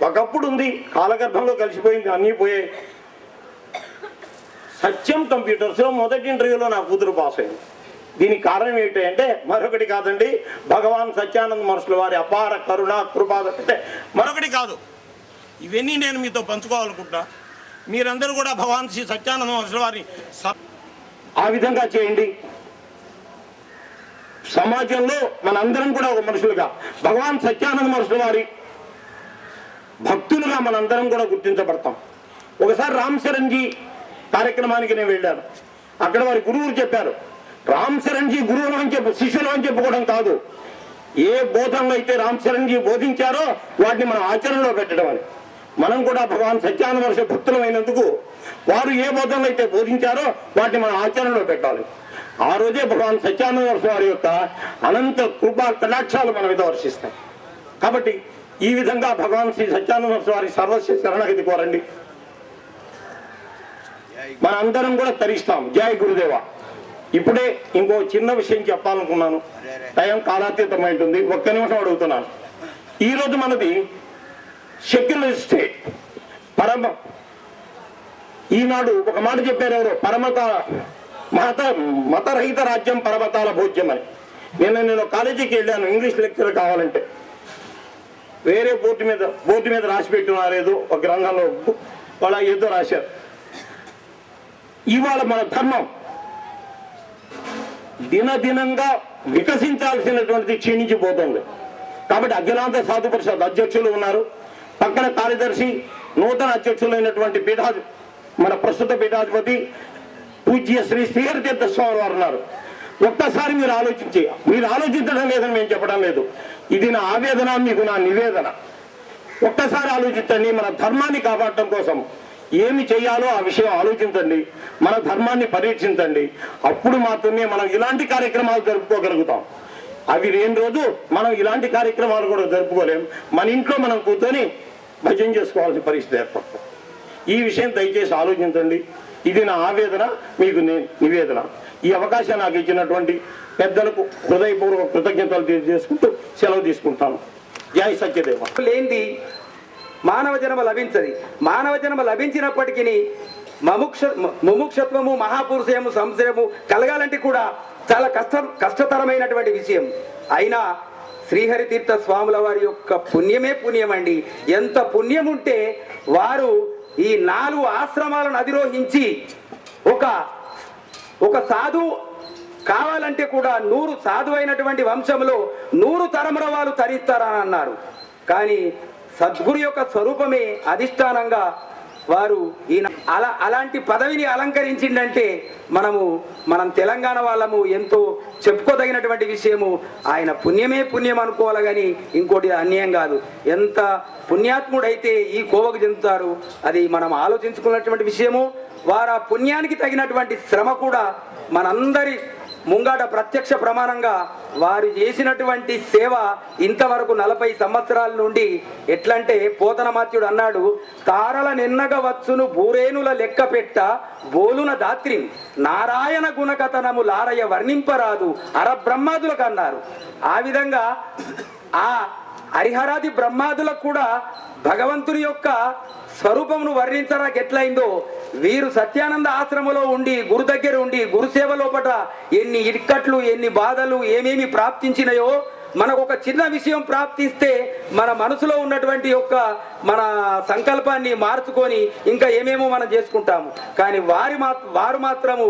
ఒకప్పుడు ఉంది, కాలగర్భంలో కలిసిపోయింది, అన్నీ పోయాయి. సత్యం కంప్యూటర్స్లో మొదటి ఇంటర్వ్యూలో నా కూతురు పాస్ అయింది. దీనికి కారణం ఏంటంటే మరొకటి కాదండి, భగవాన్ సత్యానంద మహర్షుల వారి అపార కరుణ కృపా అంటే మరొకటి కాదు. ఇవన్నీ నేను మీతో పంచుకోవాలనుకుంటున్నా. మీరందరూ కూడా భగవాన్ శ్రీ సత్యానంద మహర్షుల వారిని ఆ విధంగా చేయండి. సమాజంలో మనందరం కూడా ఒక మనుషులుగా భగవాన్ సత్యానంద మహర్షుల వారి భక్తులుగా మనందరం కూడా గుర్తించబడతాం. ఒకసారి రామ్ చరణ్జీ కార్యక్రమానికి నేను వెళ్ళాను. అక్కడ వారి గురువులు చెప్పారు, రామ్ చరణ్జీ గురువులు అని శిష్యులు అని చెప్పుకోవడం కాదు, ఏ బోధనలు అయితే రామ్ చరణ్జీ బోధించారో వాటిని మనం ఆచరణలో పెట్టడం అని. మనం కూడా భగవాన్ సత్యానంద మహర్షి భక్తులమైనందుకు వారు ఏ బోధనలు అయితే బోధించారో వాటిని మనం ఆచరణలో పెట్టాలి. ఆ రోజే భగవాన్ సత్యానంద మహర్షి వారి యొక్క అనంత కృపా కటాక్షాలు మన మీద వర్షిస్తాయి. కాబట్టి ఈ విధంగా భగవాన్ శ్రీ సత్యానంద మహర్షి వారి సర్వస్వ శరణగతి కోరండి. మన అందరం కూడా తరిస్తాం. జై గురుదేవ. ఇప్పుడే ఇంకో చిన్న విషయం చెప్పాలనుకున్నాను, టైం కాలాతీతమైంటుంది, ఒక్క నిమిషం అడుగుతున్నాను. ఈరోజు మనది సెక్యులర్ స్టేట్, ఈనాడు ఒక మాట చెప్పారు ఎవరు, మతరహిత రాజ్యం పరమతాల భోజ్యం అని. నేను కాలేజీకి వెళ్ళాను ఇంగ్లీష్ లెక్చర్ కావాలంటే, వేరే బోర్డు మీద రాసి పెట్టున్నారు, ఏదో ఒక గ్రంథంలో వాళ్ళ ఏదో రాశారు. ఇవాళ మన ధర్మం దినదినంగా వికసించాల్సినటువంటిది క్షీణించిపోతుంది. కాబట్టి అఖిలాంత సాధు పరిషత్ అధ్యక్షులు ఉన్నారు, పక్కన కార్యదర్శి, నూతన అధ్యక్షులైనటువంటి మన ప్రస్తుత పీఠాధిపతి పూజ్య శ్రీ శ్రీహరి తీర్థ స్వామి వారు ఉన్నారు. ఒక్కసారి మీరు ఆలోచించడం లేదని మేము చెప్పడం లేదు, ఇది నా ఆవేదన, మీకు నా నివేదన. ఒక్కసారి ఆలోచించండి. మన ధర్మాన్ని కాపాడటం కోసం ఏమి చేయాలో ఆ విషయం ఆలోచించండి, మన ధర్మాన్ని పరీక్షించండి. అప్పుడు మాత్రమే మనం ఇలాంటి కార్యక్రమాలు జరుపుకోగలుగుతాం. అవి లేని రోజు మనం ఇలాంటి కార్యక్రమాలు కూడా జరుపుకోలేం. మన ఇంట్లో మనం కూర్చొని భజన చేసుకోవాల్సిన పరిస్థితి ఏర్పడుతుంది. ఈ విషయం దయచేసి ఆలోచించండి. ఇది నా ఆవేదన, మీకు నివేదన. ఈ అవకాశం నాకు ఇచ్చినటువంటి పెద్దలకు హృదయపూర్వక కృతజ్ఞతలు తెలియజేసుకుంటూ సెలవు తీసుకుంటాను. జై సత్యదేవ. లేనిది మానవ జన్మ లభించది. మానవ జన్మ లభించినప్పటికీ ముముక్షత్వము, మహాపురుషయము, సంశయము కలగాలంటే కూడా చాలా కష్టతరమైనటువంటి విషయం. అయినా శ్రీహరి తీర్థ స్వాముల వారి యొక్క పుణ్యమే పుణ్యం అండి. ఎంత పుణ్యం ఉంటే వారు ఈ 4 ఆశ్రమాలను అధిరోహించి ఒక సాధువు కావాలంటే కూడా 100 సాధువైనటువంటి వంశంలో 100 తరముల వాళ్ళు తరిస్తారని అన్నారు. కానీ సద్గురు యొక్క స్వరూపమే అధిష్టానంగా వారు అలాంటి పదవిని అలంకరించిందంటే మనం తెలంగాణ వాళ్ళము ఎంతో చెప్పుకోదగినటువంటి విషయము. ఆయన పుణ్యమే పుణ్యం అనుకోవాలి కానీ ఇంకోటి అన్యాయం కాదు. ఎంత పుణ్యాత్ముడైతే ఈ కోవకు చెందుతారు, అది మనం ఆలోచించుకున్నటువంటి విషయము. వారు ఆ పుణ్యానికి తగినటువంటి శ్రమ కూడా ముంగాట ప్రత్యక్ష ప్రమాణంగా వారు చేసినటువంటి సేవ ఇంతవరకు 40 సంవత్సరాల నుండి ఎట్లంటే పోతనమాత్యుడు అన్నాడు, తారల నిన్నగ వచ్చును భూరేనుల లెక్క పెట్ట బోలున దాత్రి నారాయణ గుణకథనము లారయ వర్ణింపరాదు అరబ్రహ్మాదులకు అన్నారు. ఆ విధంగా ఆ హరిహరాది బ్రహ్మాదులకు కూడా భగవంతుని యొక్క స్వరూపమును వర్ణించడానికి ఎట్లయిందో వీరు సత్యానంద ఆశ్రమంలో ఉండి గురు దగ్గర ఉండి గురుసేవ లోపట ఎన్ని ఇక్కట్లు ఎన్ని బాధలు ఏమేమి ప్రాప్తించినాయో, మనకు ఒక చిన్న విషయం ప్రాప్తిస్తే మన మనసులో ఉన్నటువంటి మన సంకల్పాన్ని మార్చుకొని ఇంకా ఏమేమో మనం చేసుకుంటాము. కానీ వారు మాత్రము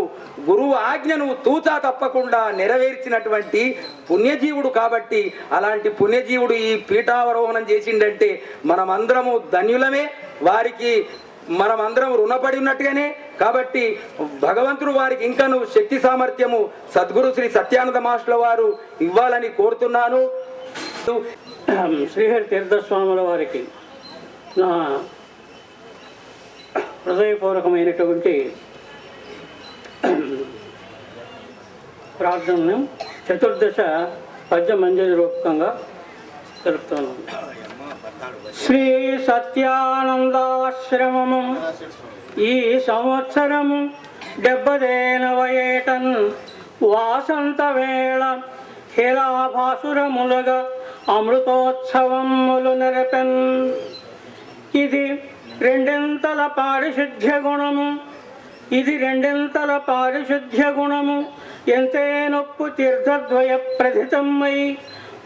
గురువు ఆజ్ఞను తూచా తప్పకుండా నెరవేర్చినటువంటి పుణ్యజీవుడు. కాబట్టి అలాంటి పుణ్యజీవుడు ఈ పీఠావరోహణం చేసిండంటే మనమందరము ధన్యులమే, వారికి మనమందరం రుణపడి ఉన్నట్టుగానే. కాబట్టి భగవంతుడు వారికి ఇంకా శక్తి సామర్థ్యము సద్గురు శ్రీ సత్యానంద మాస్టర్ల వారు ఇవ్వాలని కోరుతున్నాను. శ్రీహరి తీర్థస్వాముల వారికి నా హృదయపూర్వకమైనటువంటి ప్రార్థనను చతుర్దశ పద్య మంజరి రూపకంగా తెలుపుతున్నాను. శ్రీ సత్యానందాశ్రమము ఈ సంవత్సరము 70వ ఏటన్ వాసంత వేళ హేలాభాసురములుగా అమృతోత్సవములు నెరపెన్. ఇది రెండింతల పారిశుద్ధ్య గుణము ఎంతే నొప్పు తీర్థద్వయ ప్రథితమ్మై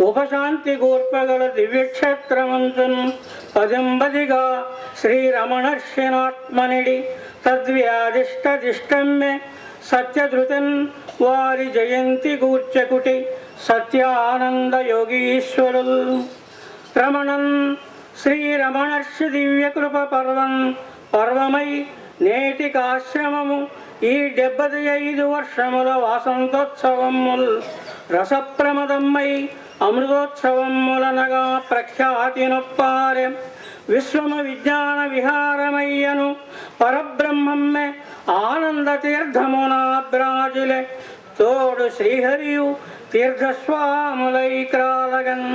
ఉపశాంతి గోర్పగల దివ్యక్షేత్రమంతున్ పదంబదిగా శ్రీరమణర్షినాత్మనిడి తద్వ్యాధిష్టదిష్టమ్మె సత్యధృతన్ వారి జయంతి గూర్చకుటి సత్యానంద యోగీశ్వరుల్ రమణన్ శ్రీరమణర్షి దివ్యకృప పర్వమై నేటికాశ్రమము ఈ 75 వర్షముల వాసంతోత్సవముల్ రసప్రమదమ్మై అమృతోత్సవములనగా ప్రఖ్యాతి నొప్పారె. విశ్వమ విజ్ఞాన విహారమయ్యను పరబ్రహ్మమ్మె ఆనంద తీర్థమునా బ్రాజిలె తోడు శ్రీహరియు తీర్థస్వాములై క్రాలగన్.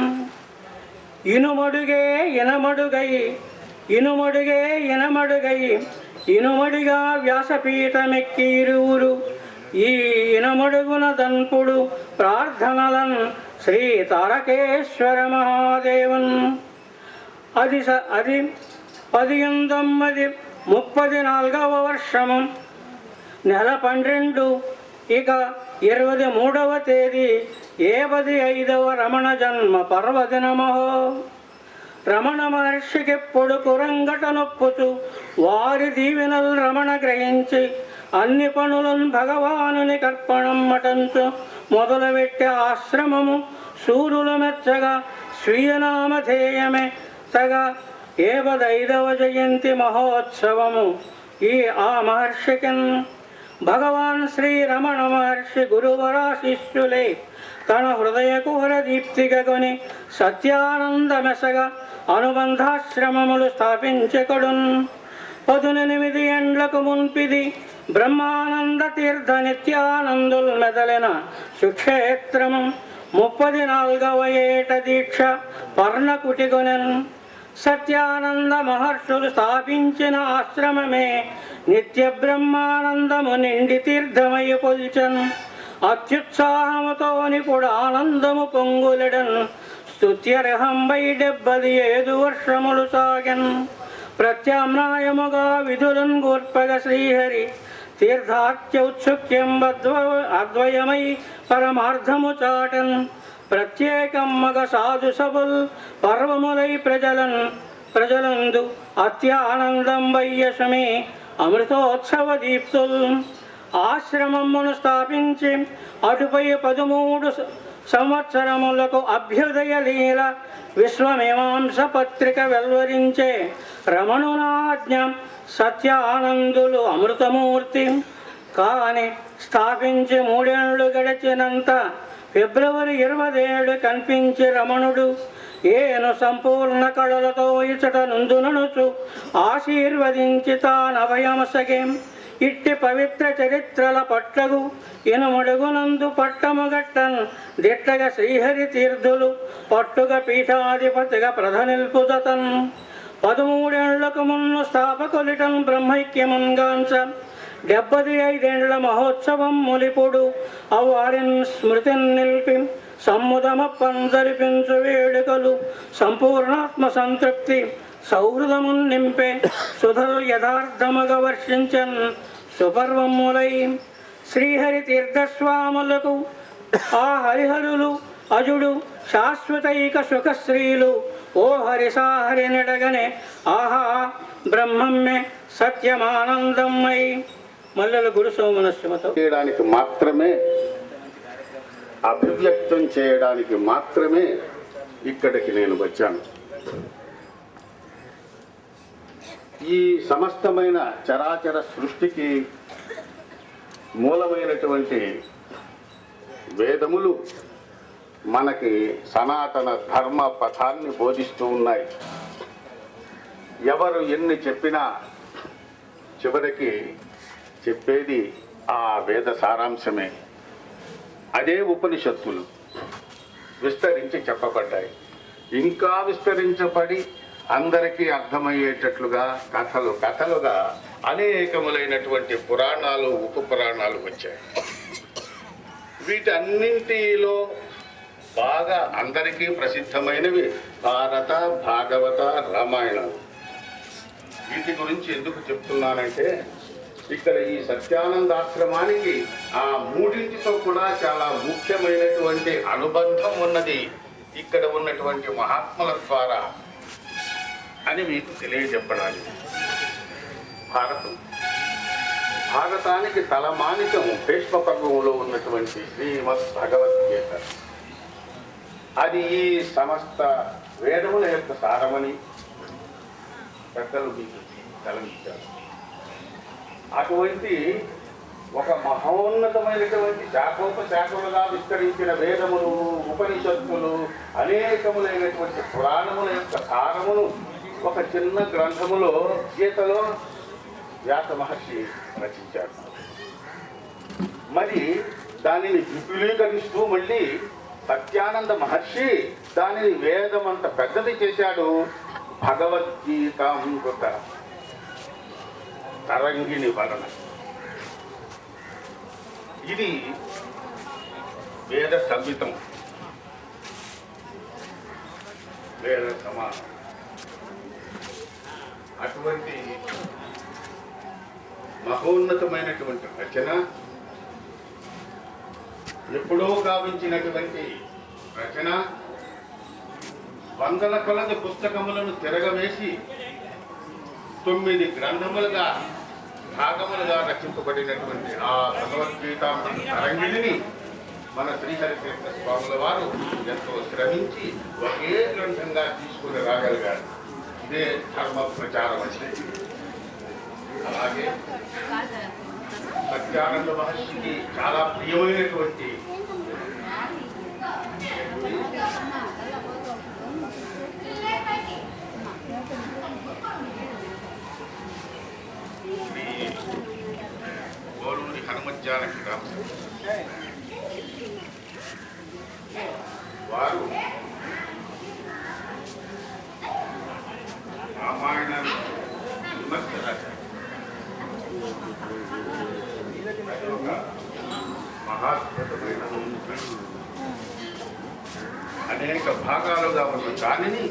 ఇనుమడిగా వ్యాసపీఠమెక్కి ఇరువురు ఈ ఇనుమడుగున దంపుడు ప్రార్థనలన్ శ్రీ తారకేశ్వర మహాదేవన్. అది 1934వ వర్షము నెల 12 ఇక 23వ తేదీ 75వ రమణ జన్మ పర్వదినమో. రమణ మహర్షికెప్పుడు కురంగట నొప్పుచు వారి దీవెనల్ రమణ గ్రహించి అన్ని పనులను భగవానుని కర్పణం మటంచు మొదలుపెట్టే ఆశ్రమము సూర్యులు మెచ్చగా స్వీయనామధేయమే తగా 75వ జయంతి మహోత్సవము ఈ ఆ మహర్షికిన్. భగవాన్ శ్రీ రమణ మహర్షి గురువరా శిష్యులే తన హృదయ కుహర దీప్తిగొని సత్యానందమెసగా అనుబంధాశ్రమములు స్థాపించకడున్. 18 ఏండ్లకు మున్పిది బ్రహ్మానంద తీర్థ నిత్యానందుల్ మెదలిన సుక్షేత్రము 34వ ఏట దీక్ష పర్ణకుటిగొనెన్. సత్యానంద మహర్షులు స్థాపించిన ఆశ్రమమే నిత్య బ్రహ్మానందము నిండి తీర్థమై పొల్చన్. అత్యుత్సాహముతో నిపుడు ఆనందము పొంగులెడన్. స్తుత్యర్హంబై 75 వర్షములు సాగన్. ప్రత్యామ్నాయముగా విధులను గూర్పగ శ్రీహరి తీర్థాఖ్యౌత్సుక్యం అద్వయమై పరమార్థము చాటన్. ప్రత్యేకమ్మగ సాధు సభుల్ పర్వములై ప్రజలందు అత్యానందం వయ్యసమే అమృతోత్సవ దీప్తుల్. ఆశ్రమమును స్థాపించి అటుపై 13 సంవత్సరములకు అభ్యుదయ లీల విశ్వమీమాంస పత్రిక వెల్వరించే రమణునాజ్ఞ సత్యానందులు అమృతమూర్తి. కాని స్థాపించి 3 ఏళ్ళు గడిచినంత ఫిబ్రవరి 27 కనిపించి రమణుడు ఏను సంపూర్ణ కళలతో ఇచట నుందుననుచు ఆశీర్వదించి తానభయమసగే. ఇట్టి పవిత్ర చరిత్రల పట్లగు ఇనుమడుగునందు పట్టముగట్టన్ దిట్టగ శ్రీహరి తీర్థులు పట్టుగా పీఠాధిపతిగా ప్రధనిల్పుజతన్ 13 ఏళ్లకు మున్ను స్థాపకులిటం బ్రహ్మైక్యమున్గాంచ 75 ఏళ్ల మహోత్సవం ములిపుడు అవారిన్ స్మృతిని నిలిపి సమ్ముదమ పంజరిపించు వేడుకలు సంపూర్ణాత్మ సంతృప్తి సౌహృదమున్ నింపే సుధల్ యథార్థముగ వర్షించన్ సుపర్వములై శ్రీహరి తీర్థస్వాములకు ఆ హరిహరులు అజుడు శాశ్వతైక సుఖశ్రీలు ఓ హరిసాహరి నిడగనే ఆహా బ్రహ్మమ్మే సత్యమానందమ్మై మల్లెల గురు సోమనస్యమతో చేయడానికి మాత్రమే, అభివ్యక్తం చేయడానికి మాత్రమే ఇక్కడికి నేను వచ్చాను. ఈ సమస్తమైన చరాచర సృష్టికి మూలమైనటువంటి వేదములు మనకి సనాతన ధర్మ పథాన్ని బోధిస్తూ ఉన్నాయి. ఎవరు ఎన్ని చెప్పినా చివరికి చెప్పేది ఆ వేద సారాంశమే. అదే ఉపనిషత్తులు విస్తరించి చెప్పబడ్డాయి. ఇంకా విస్తరించబడి అందరికీ అర్థమయ్యేటట్లుగా కథలుగా అనేకములైనటువంటి పురాణాలు, ఉప పురాణాలు వచ్చాయి. వీటన్నింటిలో బాగా అందరికీ ప్రసిద్ధమైనవి భారత, భాగవత, రామాయణాలు. వీటి గురించి ఎందుకు చెప్తున్నానంటే ఇక్కడ ఈ సత్యానందాశ్రమానికి ఆ మూడింటితో కూడా చాలా ముఖ్యమైనటువంటి అనుబంధం ఉన్నది ఇక్కడ ఉన్నటువంటి మహాత్ముల ద్వారా అని మీకు తెలియజెప్పడానికి. భారతానికి తలమానికం భీష్మ పర్వంలో ఉన్నటువంటి శ్రీమద్ భగవద్గీత. అది ఈ సమస్త వేదముల యొక్క సారమని పెద్దలు మీకు తలంచారు. అటువంటి ఒక మహోన్నతమైనటువంటి శాఖోపశాఖలుగా విస్తరించిన వేదములు, ఉపనిషత్తులు, అనేకములైనటువంటి పురాణముల యొక్క సారమును ఒక చిన్న గ్రంథములో గీతలో వ్యాస మహర్షి రచించారు. మరి దానిని విపులీకరిస్తూ మళ్ళీ సత్యానంద మహర్షి దానిని వేదమంత పెద్దది చేశాడు. భగవద్గీతామృత తరంగిణి వలన ఇది వేద సంహితం, వేద సమానం. అటువంటి మహోన్నతమైనటువంటి రచన, ఎప్పుడో గావించినటువంటి రచన, వందల కొలది పుస్తకములను తిరగవేసి 9 గ్రంథములుగా భాగములుగా రచింపబడినటువంటి ఆ భగవద్గీత తరంగిణిని మన శ్రీహరికృష్ణ స్వాముల వారు ఎంతో శ్రమించి ఒకే గ్రంథంగా తీసుకుని రాగలిగారు. ఇదే ధర్మ ప్రచారం అంటే. అలాగే సత్యానంద మహర్షికి చాలా ప్రియమైనటువంటి గోలూరి హనుమజ్జానకి వారు రామాయణాన్ని విమర్శ రాశారు. మహాద్భుతమైన అనేక భాగాలుగా ఉన్న దానిని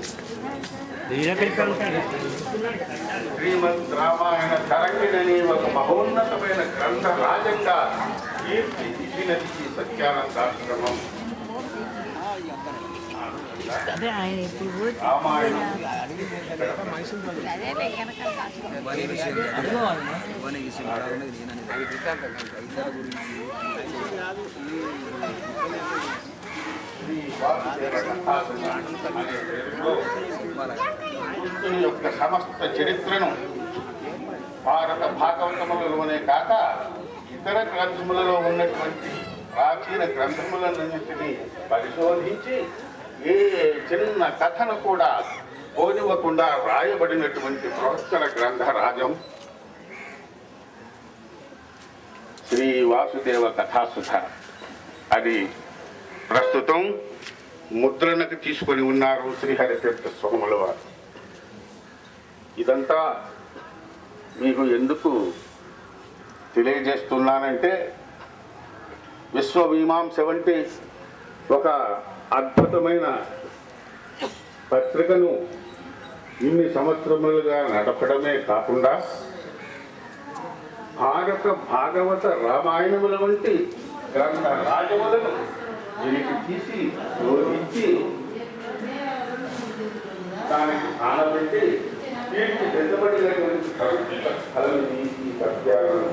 శ్రీమద్ రామాయణ తరంగిణి ఒక మహోన్నతమైన గ్రంథ రాజంగా తీర్చిదిద్దినది ఈ సత్యానందాశ్రమం. రామాయణం కృష్ణుని యొక్క సమస్త చరిత్రను భారత భాగవతములలోనే కాక ఇతర గ్రంథములలో ఉన్నటువంటి ప్రాచీన గ్రంథములన్నింటినీ పరిశోధించి ఏ చిన్న కథను కూడా పోనివ్వకుండా రాయబడినటువంటి బృహత్తర గ్రంథరాజం శ్రీ వాసుదేవ కథాసుధ. అది ప్రస్తుతం ముద్రణకు తీసుకొని ఉన్నారు శ్రీహరితీర్థ స్వాముల వారు. ఇదంతా మీకు ఎందుకు తెలియజేస్తున్నానంటే, విశ్వమీమాంస వంటి ఒక అద్భుతమైన పత్రికను ఇన్ని సంవత్సరములుగా నడపడమే కాకుండా భాగవత రామాయణముల వంటి గ్రంథ రాజములను దీనికి తీసి జోడించి దానికి ఆనబెట్టి వీటికి పెద్దబడినటువంటి కళని ఈ పద్యాలను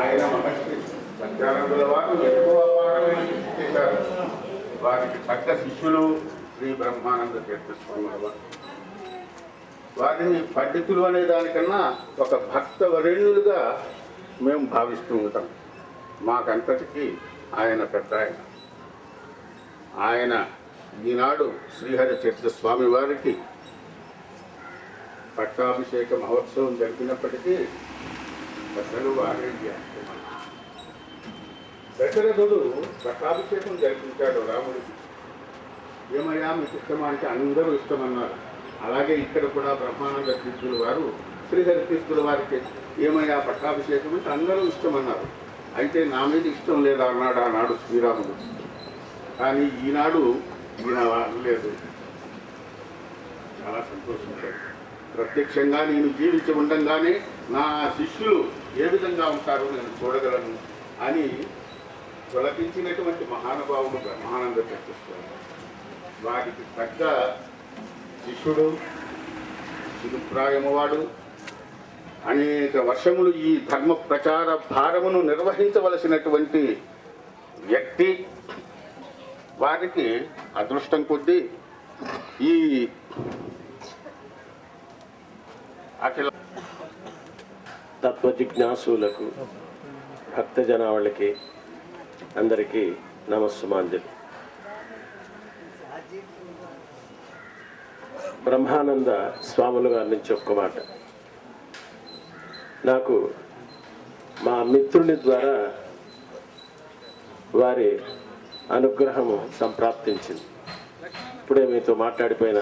ఆయన మహర్షి సత్యానందుల వారు ఎక్కువ పాఠమైన చేశారు. వారికి తగ్గ శిష్యులు శ్రీ బ్రహ్మానంద తీర్థ స్వామి వారు. వారిని పండితులు అనే దానికన్నా ఒక భక్త వరేణ్యులుగా మేము భావిస్తూ ఉంటాం. మాకంతటికీ ఆయన పెద్ద ఆయన ఈనాడు శ్రీహరి తీర్థ స్వామి వారికి పట్టాభిషేక మహోత్సవం జరిపినప్పటికీ అసలు వారి దశరథుడు పట్టాభిషేకం జరిపించాడు రాముడికి. ఏమయ్యా మీకు ఇష్టమా అంటే అందరూ ఇష్టమన్నారు. అలాగే ఇక్కడ కూడా బ్రహ్మానంద తీర్థుల వారు శ్రీహరి తీర్థుల వారికి ఏమయ్యా పట్టాభిషేకం అంటే అందరూ ఇష్టమన్నారు. అయితే నా మీద ఇష్టం లేదా అన్నాడు ఆనాడు శ్రీరాముడు. కానీ ఈనాడు ఈయన లేదు. చాలా సంతోషించాడు. ప్రత్యక్షంగా నేను జీవించి ఉండంగానే నా శిష్యులు ఏ విధంగా ఉంటారో నేను చూడగలను అని తొలగించినటువంటి మహానుభావుడు బ్రహ్మానంద తీర్థస్వామి. వారికి తగ్గ శిష్యుడు, చిరుప్రాయమువాడు, అనేక వర్షములు ఈ ధర్మ ప్రచార భారమును నిర్వహించవలసినటువంటి వ్యక్తి. వారికి అదృష్టం కొద్దీ ఈ అఖిల తత్వ జిజ్ఞాసులకు, భక్త జనావళికి అందరికీ నమస్సుమాంజలి. బ్రహ్మానంద స్వాముల గారి నుంచి ఒక్క మాట. నాకు మా మిత్రుని ద్వారా వారి అనుగ్రహము సంప్రాప్తించింది. ఇప్పుడే మీతో మాట్లాడిపోయిన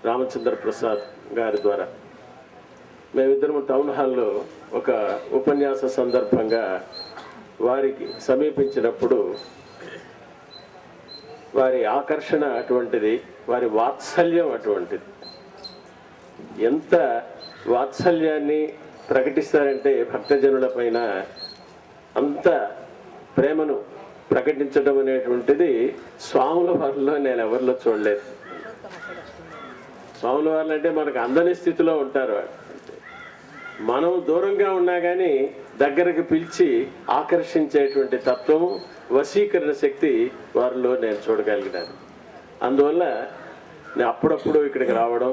రామచంద్ర ప్రసాద్ గారి ద్వారా మేమిద్దరము టౌన్ హాల్లో ఒక ఉపన్యాస సందర్భంగా వారికి సమీపించినప్పుడు వారి ఆకర్షణ అటువంటిది, వారి వాత్సల్యం అటువంటిది. ఎంత వాత్సల్యాన్ని ప్రకటిస్తారంటే భక్తజనుల పైన అంత ప్రేమను ప్రకటించడం అనేటువంటిది స్వాముల వారిలో నేను ఎవరిలో చూడలేదు. స్వాముల వారు అంటే మనకు అందని స్థితిలో ఉంటారు. మనం దూరంగా ఉన్నా కానీ దగ్గరకు పిలిచి ఆకర్షించేటువంటి తత్వము, వశీకరణ శక్తి వారిలో నేను చూడగలిగినాను. అందువల్ల నేను అప్పుడప్పుడు ఇక్కడికి రావడం,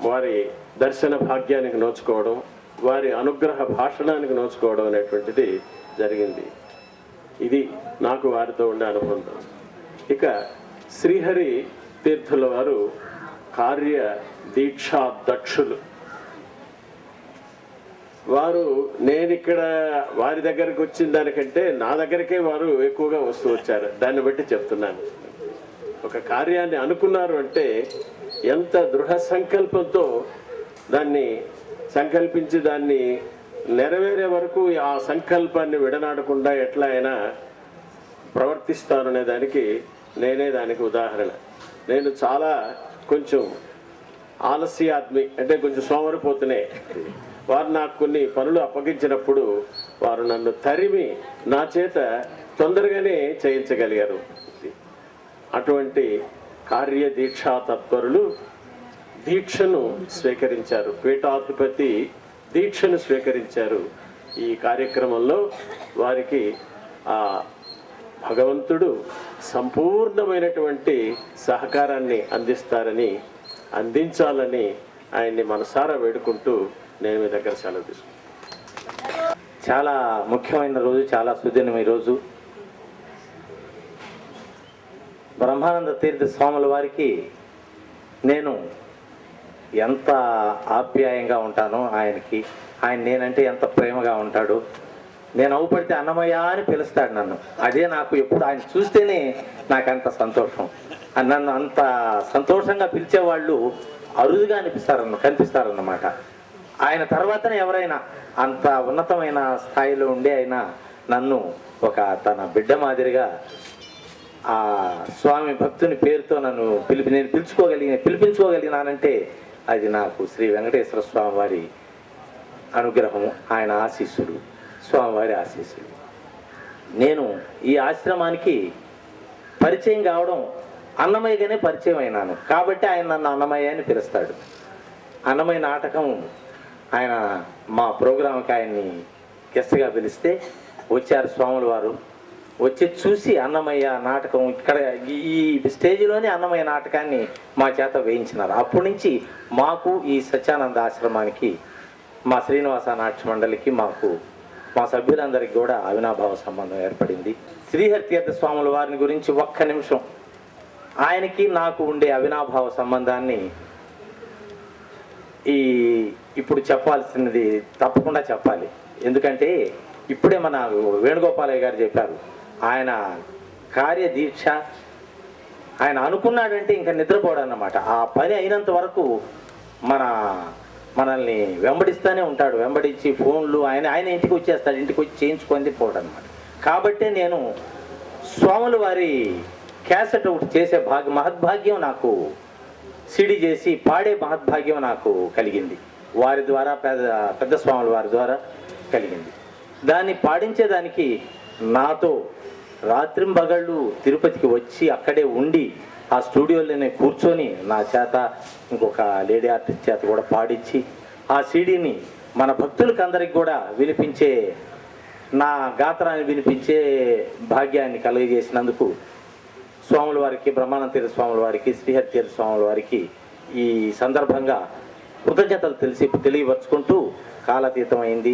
వారి దర్శన భాగ్యానికి నోచుకోవడం, వారి అనుగ్రహ భాషణానికి నోచుకోవడం అనేటువంటిది జరిగింది. ఇది నాకు వారితో ఉండే అనుబంధం. ఇక శ్రీహరి తీర్థుల వారు కార్య దీక్షా దక్షులు. వారు నేను ఇక్కడ వారి దగ్గరకు వచ్చిన దానికంటే నా దగ్గరకే వారు ఎక్కువగా వస్తూ వచ్చారు. దాన్ని బట్టి చెప్తున్నాను. ఒక కార్యాన్ని అనుకున్నారు అంటే ఎంత దృఢ సంకల్పంతో దాన్ని సంకల్పించి దాన్ని నెరవేరే వరకు ఆ సంకల్పాన్ని విడనాడకుండా ఎట్లా అయినా ప్రవర్తిస్తారనే దానికి నేనే దానికి ఉదాహరణ. నేను చాలా కొంచెం ఆలస్యాత్మి, అంటే కొంచెం సోమరిపోతునే. వారు నాకు కొన్ని పనులు అప్పగించినప్పుడు వారు నన్ను తరిమి నా చేత తొందరగానే చేయించగలిగారు. అటువంటి కార్యదీక్షా తత్పరులు దీక్షను స్వీకరించారు, పీఠాధిపతి దీక్షను స్వీకరించారు. ఈ కార్యక్రమంలో వారికి ఆ భగవంతుడు సంపూర్ణమైనటువంటి సహకారాన్ని అందించాలని ఆయన్ని మనసారా వేడుకుంటూ నేను మీ దగ్గర సెలవు తీసుకుంటాను. చాలా ముఖ్యమైన రోజు, చాలా సుదినం ఈరోజు. బ్రహ్మానంద తీర్థ స్వాముల వారికి నేను ఎంత ఆప్యాయంగా ఉంటానో ఆయనకి, ఆయన నేనంటే ఎంత ప్రేమగా ఉంటాడు. నేను అవుపడితే అన్నమయ్య అని పిలుస్తాడు నన్ను. అదే నాకు ఎప్పుడు ఆయన చూస్తేనే నాకు అంత సంతోషం. నన్ను అంత సంతోషంగా పిలిచేవాళ్ళు అరుదుగా కనిపిస్తారన్నమాట. ఆయన తర్వాతనే ఎవరైనా అంత ఉన్నతమైన స్థాయిలో ఉండే ఆయన నన్ను ఒక తన బిడ్డ మాదిరిగా ఆ స్వామి భక్తుని పేరుతో నన్ను నేను పిలిపించుకోగలిగినానంటే అది నాకు శ్రీ వెంకటేశ్వర స్వామి వారి అనుగ్రహము, ఆయన ఆశీస్సులు, స్వామివారి ఆశీస్సులు. నేను ఈ ఆశ్రమానికి పరిచయం కావడం అన్నమయ్యగానే పరిచయం అయినాను కాబట్టి ఆయన నన్ను అన్నమయ్య అని పిలుస్తాడు. అన్నమయ్య నాటకం ఆయన మా ప్రోగ్రాంకి ఆయన్ని గెస్ట్గా పిలిస్తే వచ్చారు స్వాముల వారు. వచ్చి చూసి అన్నమయ్య నాటకం ఇక్కడ ఈ స్టేజ్లోనే అన్నమయ్య నాటకాన్ని మా చేత వేయించినారు. అప్పటి నుంచి మాకు ఈ సత్యానంద ఆశ్రమానికి, మా శ్రీనివాస నాట్య మండలికి, మా సభ్యులందరికీ కూడా అవినాభావ సంబంధం ఏర్పడింది. శ్రీహరి తీర్థ స్వాముల వారిని గురించి ఒక్క నిమిషం, ఆయనకి నాకు ఉండే అవినాభావ సంబంధాన్ని ఇప్పుడు చెప్పాల్సినది తప్పకుండా చెప్పాలి. ఎందుకంటే ఇప్పుడే మన వేణుగోపాలయ్య గారు చెప్పారు, ఆయన కార్యదీక్ష, ఆయన అనుకున్నాడంటే ఇంకా నిద్రపోవడం అన్నమాట. ఆ పని అయినంత వరకు మనల్ని వెంబడిస్తూనే ఉంటాడు. వెంబడించి ఫోన్లు ఆయన ఇంటికి వచ్చేస్తాడు, ఇంటికి వచ్చి చేయించుకొని పోవడం అనమాట. కాబట్టే నేను స్వాముల వారి క్యాసెట్ ఒకటి చేసే మహద్భాగ్యం నాకు, సిడి చేసి పాడే మహద్భాగ్యం నాకు కలిగింది. వారి ద్వారా పెద్ద స్వాముల వారి ద్వారా కలిగింది. దాన్ని పాడించేదానికి నాతో రాత్రింబగళ్ళు తిరుపతికి వచ్చి అక్కడే ఉండి ఆ స్టూడియోలోనే కూర్చొని నా చేత ఇంకొక లేడీ ఆర్టిస్ట్ చేత కూడా పాడించి ఆ సీడీని మన భక్తులకు అందరికి కూడా వినిపించే, నా గాత్రాన్ని వినిపించే భాగ్యాన్ని కలుగజేసినందుకు స్వాముల వారికి, బ్రహ్మానంద తీర్థ స్వాముల వారికి, శ్రీహరి తీర్థ స్వాముల వారికి ఈ సందర్భంగా కృతజ్ఞతలు తెలియపరుచుకుంటూ, కాలాతీతం అయింది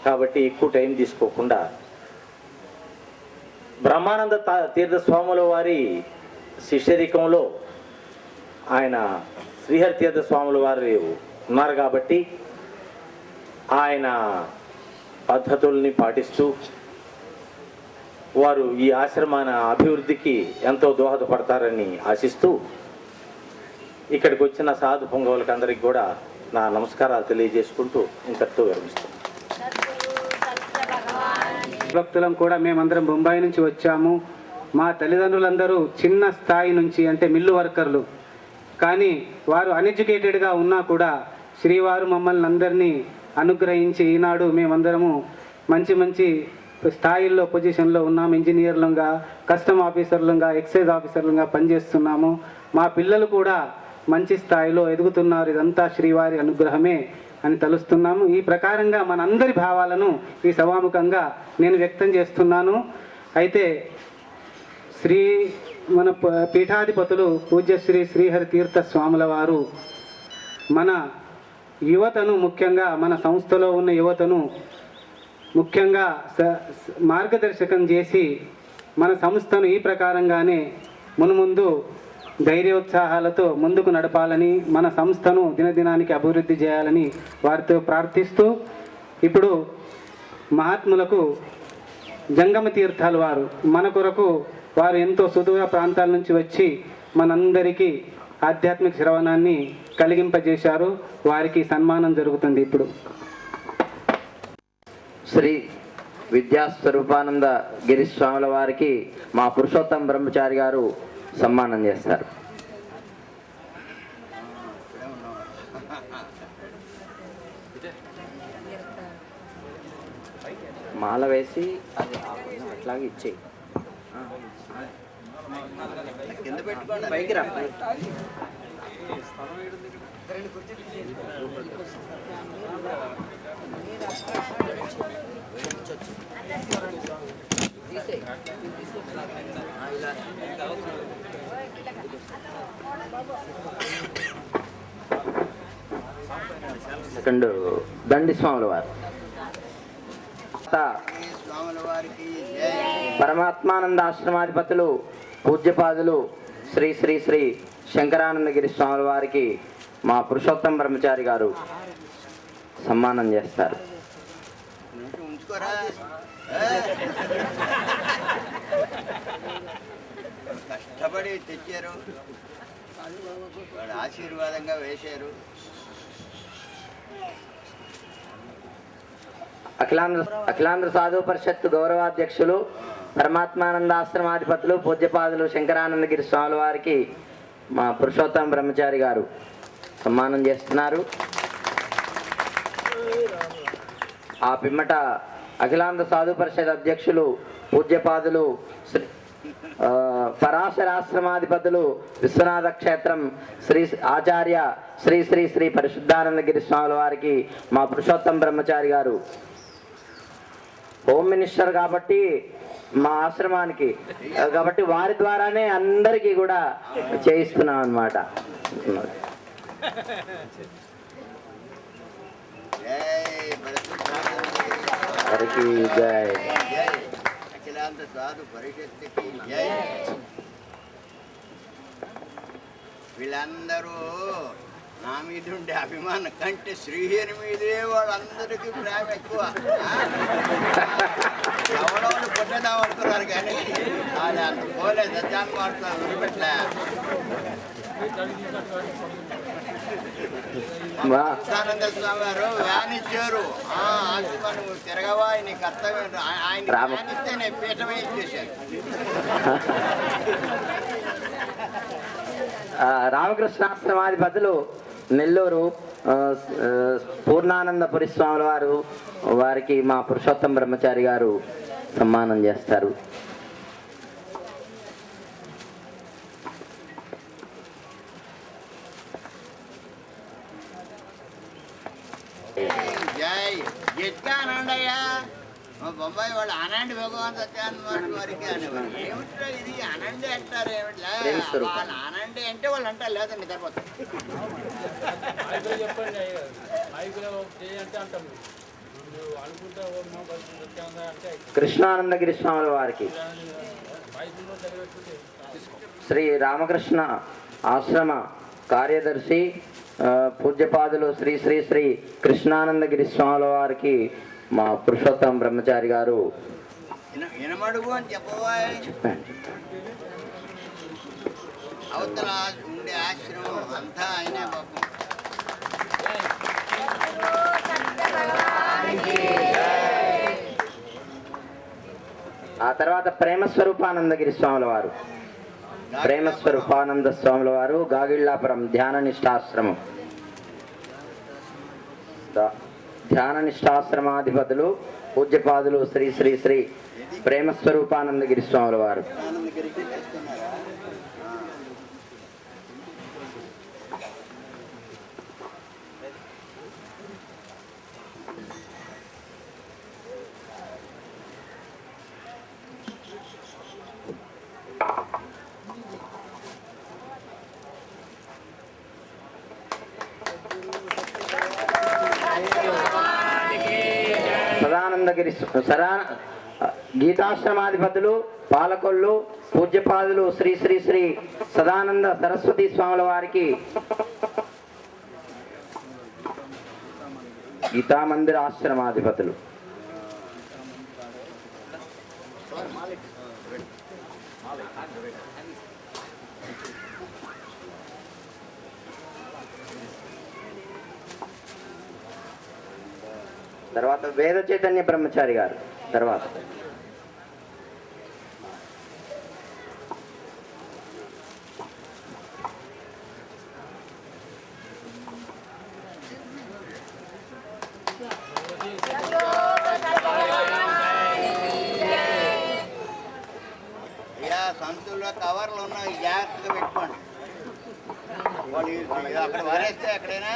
కాబట్టి ఎక్కువ టైం తీసుకోకుండా బ్రహ్మానంద తీర్థ స్వాముల వారి శిష్యరికంలో ఆయన శ్రీహరి తీర్థ స్వాముల వారు ఉన్నారు కాబట్టి ఆయన పద్ధతుల్ని పాటిస్తూ వారు ఈ ఆశ్రమాన అభివృద్ధికి ఎంతో దోహదపడతారని ఆశిస్తూ ఇక్కడికి వచ్చిన సాధు పొంగవులకు అందరికి కూడా నా నమస్కారాలు తెలియజేసుకుంటూ ఇంతటితో విరమిస్తాను. భక్తులం కూడా మేమందరం బొంబాయి నుంచి వచ్చాము. మా తల్లిదండ్రులందరూ చిన్న స్థాయి నుంచి, అంటే మిల్లు వర్కర్లు, కానీ వారు అన్ఎడ్యుకేటెడ్గా ఉన్నా కూడా శ్రీవారు మమ్మల్ని అందరినీ అనుగ్రహించి ఈనాడు మేమందరము మంచి మంచి స్థాయిల్లో పొజిషన్లో ఉన్నాము. ఇంజనీర్లుగా, కస్టమ్ ఆఫీసర్లుగా, ఎక్సైజ్ ఆఫీసర్లుగా పనిచేస్తున్నాము. మా పిల్లలు కూడా మంచి స్థాయిలో ఎదుగుతున్నారు. ఇదంతా శ్రీవారి అనుగ్రహమే అని తలుస్తున్నాము. ఈ ప్రకారంగా మనందరి భావాలను ఈ సభాముఖంగా నేను వ్యక్తం చేస్తున్నాను. అయితే మన పీఠాధిపతులు పూజ్యశ్రీ శ్రీహరి తీర్థ స్వాముల వారు మన యువతను, ముఖ్యంగా మన సంస్థలో ఉన్న యువతను ముఖ్యంగా మార్గదర్శకం చేసి మన సంస్థను ఈ ప్రకారంగానే మున్ముందు ధైర్యోత్సాహాలతో ముందుకు నడపాలని, మన సంస్థను దినదినానికి అభివృద్ధి చేయాలని వారితో ప్రార్థిస్తూ, ఇప్పుడు మహాత్ములకు జంగమ తీర్థాలు వారు మన కొరకు వారు ఎంతో సుదూర ప్రాంతాల నుంచి వచ్చి మనందరికీ ఆధ్యాత్మిక శ్రవణాన్ని కలిగింపజేశారు. వారికి సన్మానం జరుగుతుంది. ఇప్పుడు శ్రీ విద్యాస్వరూపానంద గిరిస్వాముల వారికి మా పురుషోత్తం బ్రహ్మచారి గారు సన్మానం చేస్తారు. మాల వేసి అది అట్లాగే ఇచ్చేయి. పైకి రా. సెకండ్ దండి స్వాముల వారు, పరమాత్మానంద ఆశ్రమాధిపతులు పూజ్యపాదులు శ్రీ శ్రీ శ్రీ శంకరానందగిరి స్వాముల వారికి మా పురుషోత్తం బ్రహ్మచారి గారు సన్మానం చేస్తారు. కష్టపడి తెచ్చారు, వాడు ఆశీర్వాదంగా వేశారు. అఖిలాంధ్ర సాధు పరిషత్ గౌరవాధ్యక్షులు పరమాత్మానందాశ్రమాధిపతులు పూజ్యపాదులు శంకరానందగిరి స్వాముల వారికి మా పురుషోత్తం బ్రహ్మచారి గారు సన్మానం చేస్తున్నారు. ఆ పిమ్మట అఖిలాంధ్ర సాధు పరిషత్ అధ్యక్షులు పూజ్యపాదులు పరాశరాశ్రమాధిపతులు విశ్వనాథ క్షేత్రం శ్రీ ఆచార్య శ్రీ శ్రీ శ్రీ పరిశుద్ధానందగిరి స్వాముల వారికి మా పురుషోత్తం బ్రహ్మచారి గారు హోమ్ మినిస్టర్ కాబట్టి మా ఆశ్రమానికి కాబట్టి వారి ద్వారానే అందరికీ కూడా చేయిస్తున్నాం అన్నమాట. వారికి జై. అఖిలాంధ్ర సాధు పరిషత్తుకి జై. వీళ్ళందరూ నా మీద ఉండే అభిమానం కంటే శ్రీహరి మీదే వాళ్ళందరికీ ప్రేమ ఎక్కువ. ఎవడోళ్ళు కొట్టేదాం అనుకున్నారు కానీ వాళ్ళు అంత పోలే సత్యాన్ని వాడుతారు వదిలిపెట్టలే. సత్యానంద స్వామి గారు వ్యాన్ ఇచ్చారు. నువ్వు తిరగవా నీ కర్తవ్యం ఆయన వ్యాన్ ఇస్తే నేను పీఠమే ఇచ్చేసాను. రామకృష్ణాశ్రమాధిపతులు నెల్లూరు పూర్ణానందపురి స్వాముల వారు వారికి మా పురుషోత్తం బ్రహ్మచారి గారు సన్మానం చేస్తారు. జై ఎట్లా అనండయ్యా మా బొంబాయి వాళ్ళు అనండి భగవాన్ సత్యాన్ని వారికి అనేవారు. ఏమిట్రా ఇది అనండి అంటారు ఏమిట్లా? వాళ్ళు అనండి అంటే వాళ్ళు అంటారు లేదండి తర్వాత కృష్ణానందగిరి స్వాముల వారికి శ్రీ రామకృష్ణ ఆశ్రమ కార్యదర్శి పూజ్యపాదులు శ్రీ శ్రీ శ్రీ కృష్ణానందగిరి స్వాముల వారికి మా పురుషోత్తం బ్రహ్మచారి గారు వినమడుగు అని చెప్పబోయ్. అవతల ఉండే ఆశ్రమం అంతా ఆయనే పాపం. ఆ తర్వాత ప్రేమస్వరూపానందగిరి స్వాముల వారు ప్రేమస్వరూపానంద స్వాముల వారు గాగిళ్ళాపురం ధ్యాన నిష్ఠాశ్రమం ధ్యాన నిష్ఠాశ్రమాధిపతులు పూజ్యపాదులు శ్రీ శ్రీ శ్రీ ప్రేమస్వరూపానందగిరి స్వాముల వారు. సదానందగిరి గీతాశ్రమాధిపతులు పాలకొల్లు పూజ్యపాదులు శ్రీ శ్రీ శ్రీ సదానంద సరస్వతి స్వాముల వారికి గీతామందిర ఆశ్రమాధిపతులు. తర్వాత వేద చైతన్య బ్రహ్మచారి గారు. తర్వాత సంతుల్లో కవర్లు ఉన్నాయి, జాగ్రత్తగా పెట్టుకోండి. వాళ్ళు అక్కడ వారేస్తే ఎక్కడైనా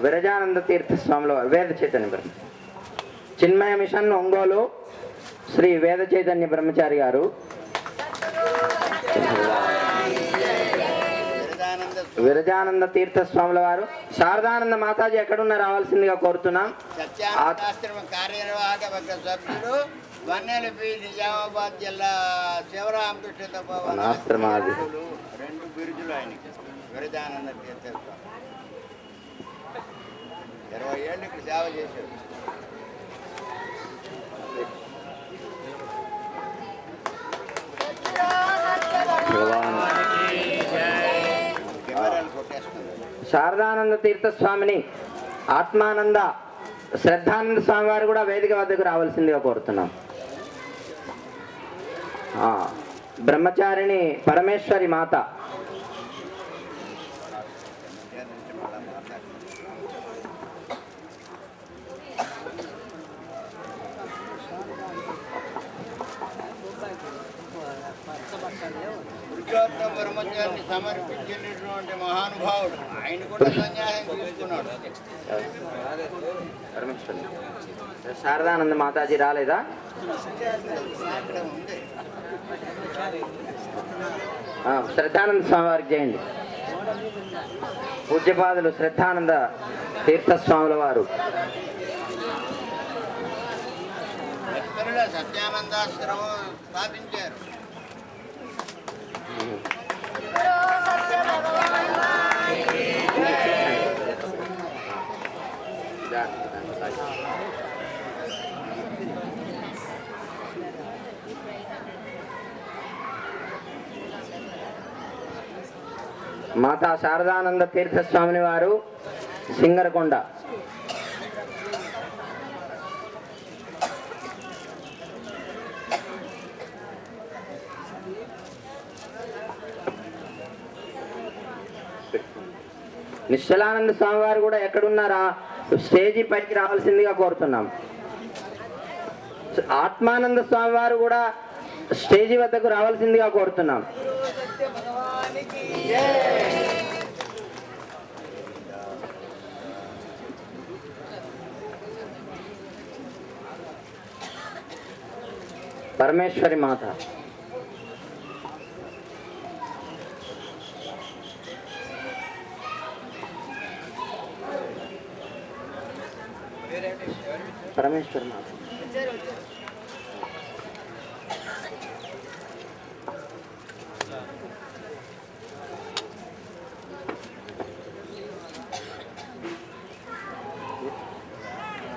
విరజానంద తీర్థ స్వాముల వేద చైతన్య బ్రహ్మ చిన్మయ మిషన్ ఒంగోలు శ్రీ వేద చైతన్య బ్రహ్మచారి గారు. విరజానంద తీర్థ స్వాముల వారు. శారదానంద మాతాజీ ఎక్కడున్నా రావాల్సిందిగా కోరుతున్నాం. సత్యానందాశ్రమ కార్యనిర్వాహక వర్గ సభ్యుడు వన్నెలపి నిజామాబాద్ జిల్లా శివరామకృష్ణ ఆశ్రమాది 2 బిరుదులు ఆయనకి. విరజానంద తీర్థస్వామి 20 ఏళ్ళు ఇక్కడ సేవ చేశాడు. శారదానంద తీర్థ స్వామిని ఆత్మానంద శ్రద్ధానంద స్వామి వారు కూడా వేదిక వద్దకు రావాల్సిందిగా కోరుతున్నాం. బ్రహ్మచారిణి పరమేశ్వరి మాత. పురుషోత్తమ బ్రహ్మచారిని సమర్పించినటువంటి మహానుభావుడు. ఆయన కూడా సన్యాసం తీసుకున్నాడు. శారదానంద మాతాజీ రాలేదా? శ్రద్ధానంద స్వామి వారికి చేయండి. పూజ్యపాదులు శ్రద్ధానంద తీర్థస్వాముల వారు. సత్యానందాశ్రమం స్థాపించారు. మాతా శారదానంద తీర్థస్వామిని వారు సింగరకొండ. నిశ్చలానంద స్వామి వారు కూడా ఎక్కడున్నారా స్టేజీ పైకి రావాల్సిందిగా కోరుతున్నాం. ఆత్మానంద స్వామి వారు కూడా స్టేజీ వద్దకు రావాల్సిందిగా కోరుతున్నాం. పరమేశ్వరి మాత. పరమేశ్వరి మాత.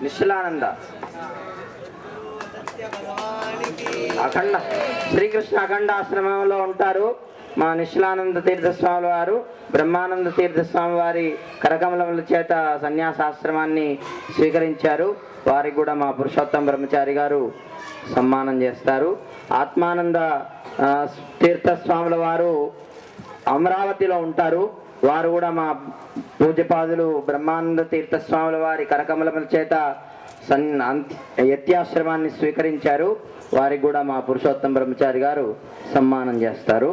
నిశ్చలానంద అఖండ శ్రీకృష్ణ అఖండ ఆశ్రమంలో ఉంటారు మా నిశ్చలానంద తీర్థస్వాముల వారు. బ్రహ్మానంద తీర్థస్వామి వారి కరకమలముల చేత సన్యాసాశ్రమాన్ని స్వీకరించారు. వారికి కూడా మా పురుషోత్తం బ్రహ్మచారి గారు సన్మానం చేస్తారు. ఆత్మానంద తీర్థస్వాముల వారు అమరావతిలో ఉంటారు. వారు కూడా మా పూజ్యపాదులు బ్రహ్మానంద తీర్థస్వాముల వారి కరకమలముల చేత యత్యాశ్రమాన్ని స్వీకరించారు. వారికి కూడా మా పురుషోత్తం బ్రహ్మచారి గారు సన్మానం చేస్తారు.